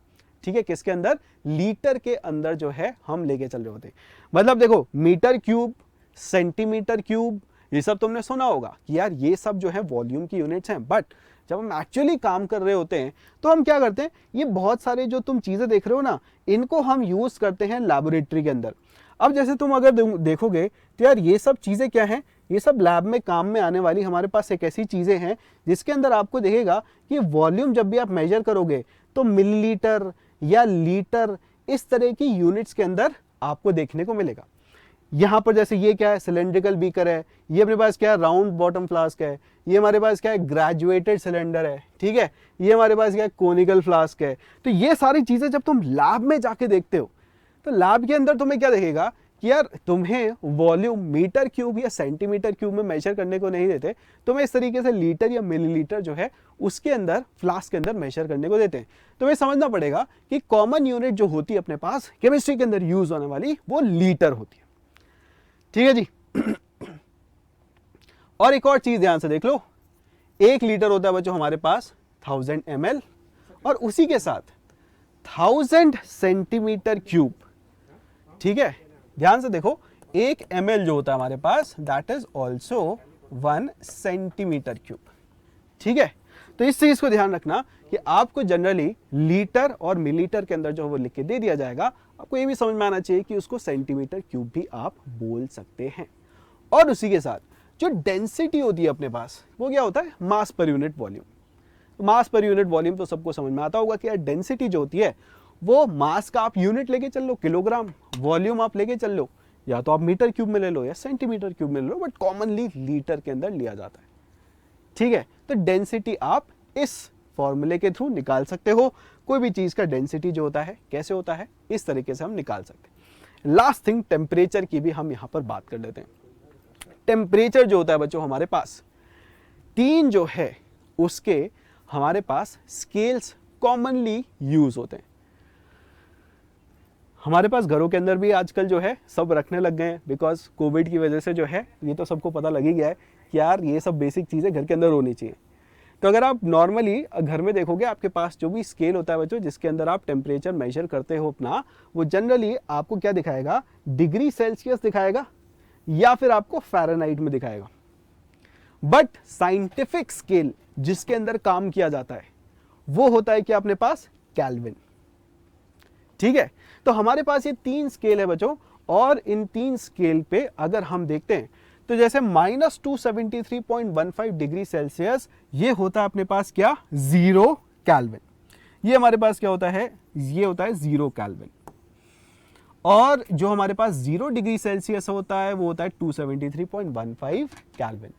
ठीक है, किसके अंदर, लीटर के अंदर जो है हम लेके चल रहे होते हैं। मतलब देखो, मीटर क्यूब, सेंटीमीटर क्यूब, ये सब तुमने सुना होगा कि यार ये सब जो है वॉल्यूम की यूनिट्स हैं। बट जब हम एक्चुअली काम कर रहे होते हैं तो हम क्या करते हैं, ये बहुत सारे जो तुम चीजें देख रहे हो ना, इनको हम यूज करते हैं लैबोरेटरी के अंदर। अब जैसे तुम अगर देखोगे तो यार ये सब चीजें क्या हैं, ये सब लैब में काम में आने वाली हमारे पास एक ऐसी चीजें हैं जिसके अंदर आपको दिखेगा कि वॉल्यूम जब भी आप मेजर करोगे तो मिलीलीटर या लीटर, इस तरह की यूनिट्स के अंदर आपको देखने को मिलेगा। यहाँ पर जैसे ये क्या है, सिलेंड्रिकल बीकर है, ये अपने पास क्या है, राउंड बॉटम फ्लास्क है, ये हमारे पास क्या है, ग्रेजुएटेड सिलेंडर है, ठीक है, ये हमारे पास क्या है, कोनिकल फ्लास्क है। तो ये सारी चीजें जब तुम लैब में जाके देखते हो तो लैब के अंदर तुम्हें क्या दिखेगा कि यार तुम्हें वॉल्यूम मीटर क्यूब या सेंटीमीटर क्यूब में मेजर करने को नहीं देते, तुम्हें इस तरीके से लीटर या मिलीलीटर जो है उसके अंदर, फ्लास्क के अंदर मेजर करने को देते हैं। तुम्हें समझना पड़ेगा कि कॉमन यूनिट जो होती है अपने पास केमिस्ट्री के अंदर यूज होने वाली, वो लीटर होती है, ठीक है जी। और एक और चीज ध्यान से देख लो, 1 लीटर होता है बच्चों हमारे पास 1000 ml, और उसी के साथ 1000 सेंटीमीटर क्यूब, ठीक है, ध्यान से देखो, 1 ml जो होता है हमारे पास that is also 1 centimetre cube, ठीक है। तो इस चीज को ध्यान रखना कि आपको जनरली लीटर और मिलीलीटर के अंदर जो वो लिख के दे दिया जाएगा, आपको ये भी समझ में आना चाहिए कि उसको सेंटीमीटर क्यूब भी आप बोल सकते हैं। और उसी के साथ जो डेंसिटी होती है अपने पास, वो क्या होता है, मास पर यूनिट वॉल्यूम। मास पर यूनिट वॉल्यूम तो सबको समझ में आता होगा कि यार डेंसिटी जो होती है वो मास का आप यूनिट लेके चल लो, किलोग्राम, वॉल्यूम आप लेके चल लो, या तो आप मीटर क्यूब में ले लो या सेंटीमीटर क्यूब में ले लो, बट कॉमनली लीटर के अंदर लिया जाता है, ठीक है। तो डेंसिटी आप इस फॉर्मूले के थ्रू निकाल सकते हो। कोई भी चीज का डेंसिटी जो होता है कैसे होता है, इस तरीके से हम निकाल सकते हैं। लास्ट थिंग, टेम्परेचर की भी हम यहां पर बात कर लेते हैं। टेम्परेचर जो होता है बच्चों हमारे पास 3 जो है उसके हमारे पास स्केल्स कॉमनली यूज होते हैं। हमारे पास घरों के अंदर भी आजकल जो है सब रखने लग गए हैं, बिकॉज कोविड की वजह से जो है ये तो सबको पता लग ही गया है कि यार ये सब बेसिक चीज़ें घर के अंदर होनी चाहिए। तो अगर आप नॉर्मली घर में देखोगे, आपके पास जो भी स्केल होता है बच्चों जिसके अंदर आप टेम्परेचर मेजर करते हो अपना, वो जनरली आपको क्या दिखाएगा, डिग्री सेल्सियस दिखाएगा या फिर आपको फ़ारेनहाइट में दिखाएगा। बट साइंटिफिक स्केल जिसके अंदर काम किया जाता है वो होता है कि अपने पास केल्विन, ठीक है। तो हमारे पास ये 3 स्केल है बच्चों, और इन 3 स्केल पे अगर हम देखते हैं तो जैसे -273.15 डिग्री सेल्सियस, ये होता है अपने पास क्या, 0 केल्विन। ये हमारे पास क्या होता है, ये होता है 0 केल्विन। और जो हमारे पास 0 डिग्री सेल्सियस होता है वो होता है 273.15 kelvin.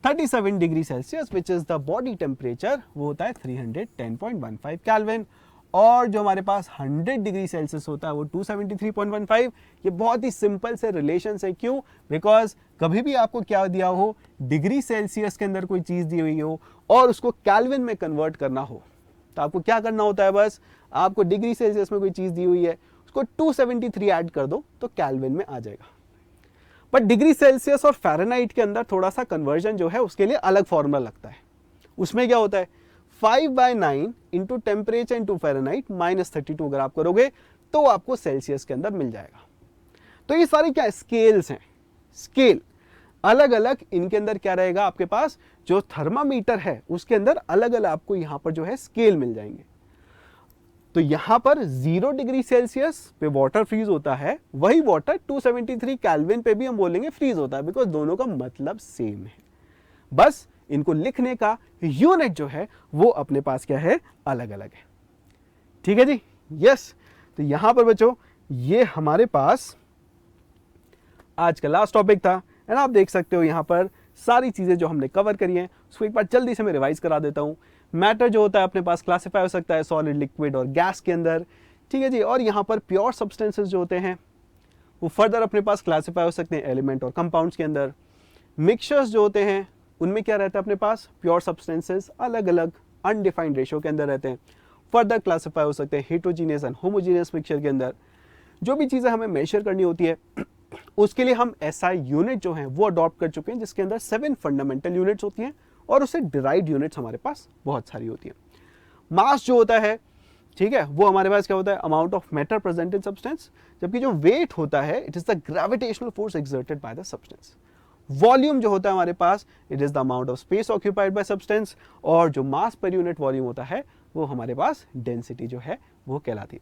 37 degree Celsius which is the body temperature, वो होता है 310.15 केल्विन। और जो हमारे पास 100 डिग्री सेल्सियस होता है वो 273.15। ये बहुत ही सिंपल से रिलेशन है, क्यों, बिकॉज कभी भी आपको क्या दिया हो, डिग्री सेल्सियस के अंदर कोई चीज दी हुई हो और उसको केल्विन में कन्वर्ट करना हो, तो आपको क्या करना होता है, बस आपको डिग्री सेल्सियस में कोई चीज दी हुई है उसको 273 ऐड कर दो तो केल्विन में आ जाएगा। बट डिग्री सेल्सियस और फ़ारेनहाइट के अंदर थोड़ा सा कन्वर्जन जो है उसके लिए अलग फॉर्मूला लगता है। उसमें क्या होता है, 5/9 इंटू टेम्परेचर इंटू फ़ारेनहाइट -32 अगर आप करोगे तो आपको सेल्सियस के अंदर मिल जाएगा। तो ये सारे क्या स्केल्स हैं, स्केल अलग अलग, इनके अंदर क्या रहेगा आपके पास, जो थर्मामीटर है उसके अंदर अलग अलग आपको यहां पर जो है स्केल मिल जाएंगे। तो यहां पर 0 डिग्री सेल्सियस पे वाटर फ्रीज होता है, वही वाटर 273 केल्विन पे भी हम बोलेंगे फ्रीज होता है, बिकॉज दोनों का मतलब सेम है, बस इनको लिखने का यूनिट जो है वो अपने पास क्या है, अलग अलग है, ठीक है जी, यस। तो यहां पर बच्चों ये हमारे पास आज का लास्ट टॉपिक था, एंड आप देख सकते हो यहां पर सारी चीजें जो हमने कवर करी हैं उसको एक बार जल्दी से मैं रिवाइज करा देता हूं। मैटर जो होता है अपने पास क्लासिफाई हो सकता है सॉलिड, लिक्विड और गैस के अंदर, ठीक है जी। और यहाँ पर प्योर सब्सटेंसेस जो होते हैं वो फर्दर अपने पास क्लासिफाई हो सकते हैं एलिमेंट और कंपाउंड्स के अंदर। मिक्सचर्स जो होते हैं उनमें क्या रहता है अपने पास, प्योर सब्सटेंसेस अलग अलग अनडिफाइंड रेशियो के अंदर रहते हैं, फर्दर क्लासिफाई हो सकते हैं हेटेरोजीनियस एंड होमोजीनियस मिक्सचर के अंदर। जो भी चीज़ें हमें मेजर करनी होती है उसके लिए हम एसआई यूनिट जो है वो अडॉप्ट कर चुके हैं, जिसके अंदर 7 फंडामेंटल यूनिट्स होती हैं और उससे डिराइव्ड यूनिट्स हमारे पास बहुत सारी होती हैं। मास जो होता है, ठीक है, वो हमारे पास क्या होता है, amount of matter present in substance, जबकि जो वेट होता है it is the gravitational force exerted by the substance. Volume जो होता है हमारे पास it is the amount of space occupied by substance, और जो मास पर यूनिट वॉल्यूम होता है वो हमारे पास डेंसिटी जो है वो कहलाती है।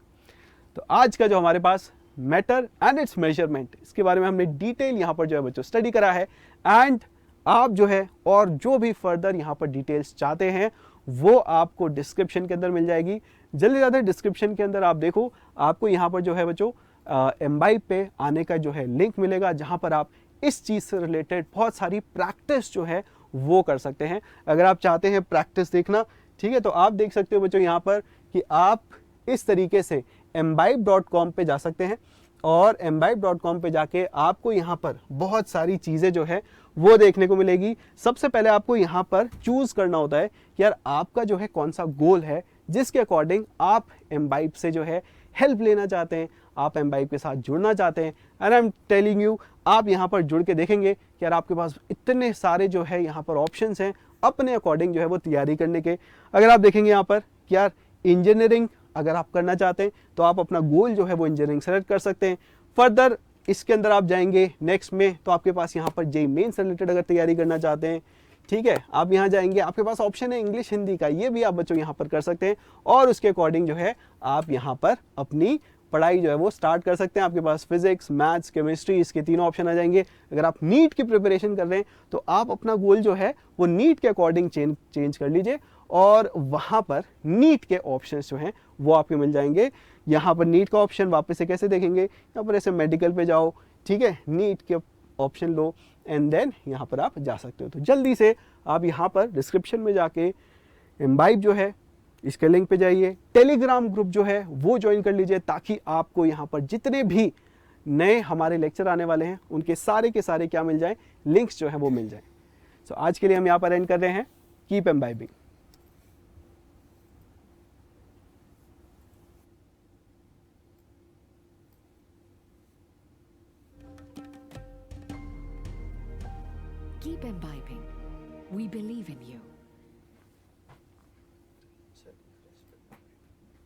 तो आज का जो हमारे पास मैटर एंड इट्स मेजरमेंट, इसके बारे में हमने डिटेल यहाँ पर जो है बच्चों स्टडी करा है, एंड आप जो है और जो भी फर्दर यहाँ पर डिटेल्स चाहते हैं वो आपको डिस्क्रिप्शन के अंदर मिल जाएगी। जल्दी ज़्यादा डिस्क्रिप्शन के अंदर आप देखो, आपको यहाँ पर जो है बच्चों एम्बाइब पे आने का जो है लिंक मिलेगा, जहाँ पर आप इस चीज़ से रिलेटेड बहुत सारी प्रैक्टिस जो है वो कर सकते हैं। अगर आप चाहते हैं प्रैक्टिस देखना, ठीक है, तो आप देख सकते हो बच्चों यहाँ पर कि आप इस तरीके से imbibe.com पे जा सकते हैं और imbibe.com पे जाके आपको यहाँ पर बहुत सारी चीज़ें जो है वो देखने को मिलेगी। सबसे पहले आपको यहाँ पर चूज़ करना होता है कि यार आपका जो है कौन सा गोल है जिसके अकॉर्डिंग आप imbibe से जो है हेल्प लेना चाहते हैं, आप imbibe के साथ जुड़ना चाहते हैं। And I am telling you, आप यहाँ पर जुड़ के देखेंगे कि यार आपके पास इतने सारे जो है यहाँ पर ऑप्शंस हैं अपने अकॉर्डिंग जो है वो तैयारी करने के। अगर आप देखेंगे यहाँ पर कि यार इंजीनियरिंग अगर आप करना चाहते हैं तो आप अपना गोल जो है वो इंजीनियरिंग सेलेक्ट कर सकते हैं। फर्दर इसके अंदर आप जाएंगे नेक्स्ट में तो आपके पास यहाँ पर जेईई मेंस से रिलेटेड अगर तैयारी करना चाहते हैं, ठीक है, आप यहाँ जाएंगे, आपके पास ऑप्शन है इंग्लिश हिंदी का, ये भी आप बच्चों यहाँ पर कर सकते हैं और उसके अकॉर्डिंग जो है आप यहाँ पर अपनी पढ़ाई जो है वो स्टार्ट कर सकते हैं। आपके पास फिजिक्स, मैथ्स, केमिस्ट्री, इसके तीनों ऑप्शन आ जाएंगे। अगर आप नीट की प्रिपरेशन कर रहे हैं तो आप अपना गोल जो है वो नीट के अकॉर्डिंग चेंज कर लीजिए और वहाँ पर नीट के ऑप्शंस जो हैं वो आपके मिल जाएंगे। यहाँ पर नीट का ऑप्शन वापस से कैसे देखेंगे, यहाँ पर ऐसे मेडिकल पे जाओ, ठीक है, नीट के ऑप्शन लो एंड देन यहाँ पर आप जा सकते हो। तो जल्दी से आप यहाँ पर डिस्क्रिप्शन में जाके imbibe जो है इसके लिंक पे जाइए, टेलीग्राम ग्रुप जो है वो ज्वाइन कर लीजिए ताकि आपको यहाँ पर जितने भी नए हमारे लेक्चर आने वाले हैं उनके सारे के सारे क्या मिल जाए, लिंक्स जो है वो मिल जाए। सो आज के लिए हम यहाँ पर एंड कर रहे हैं। Keep imbibing। Keep imbibing. We believe in you.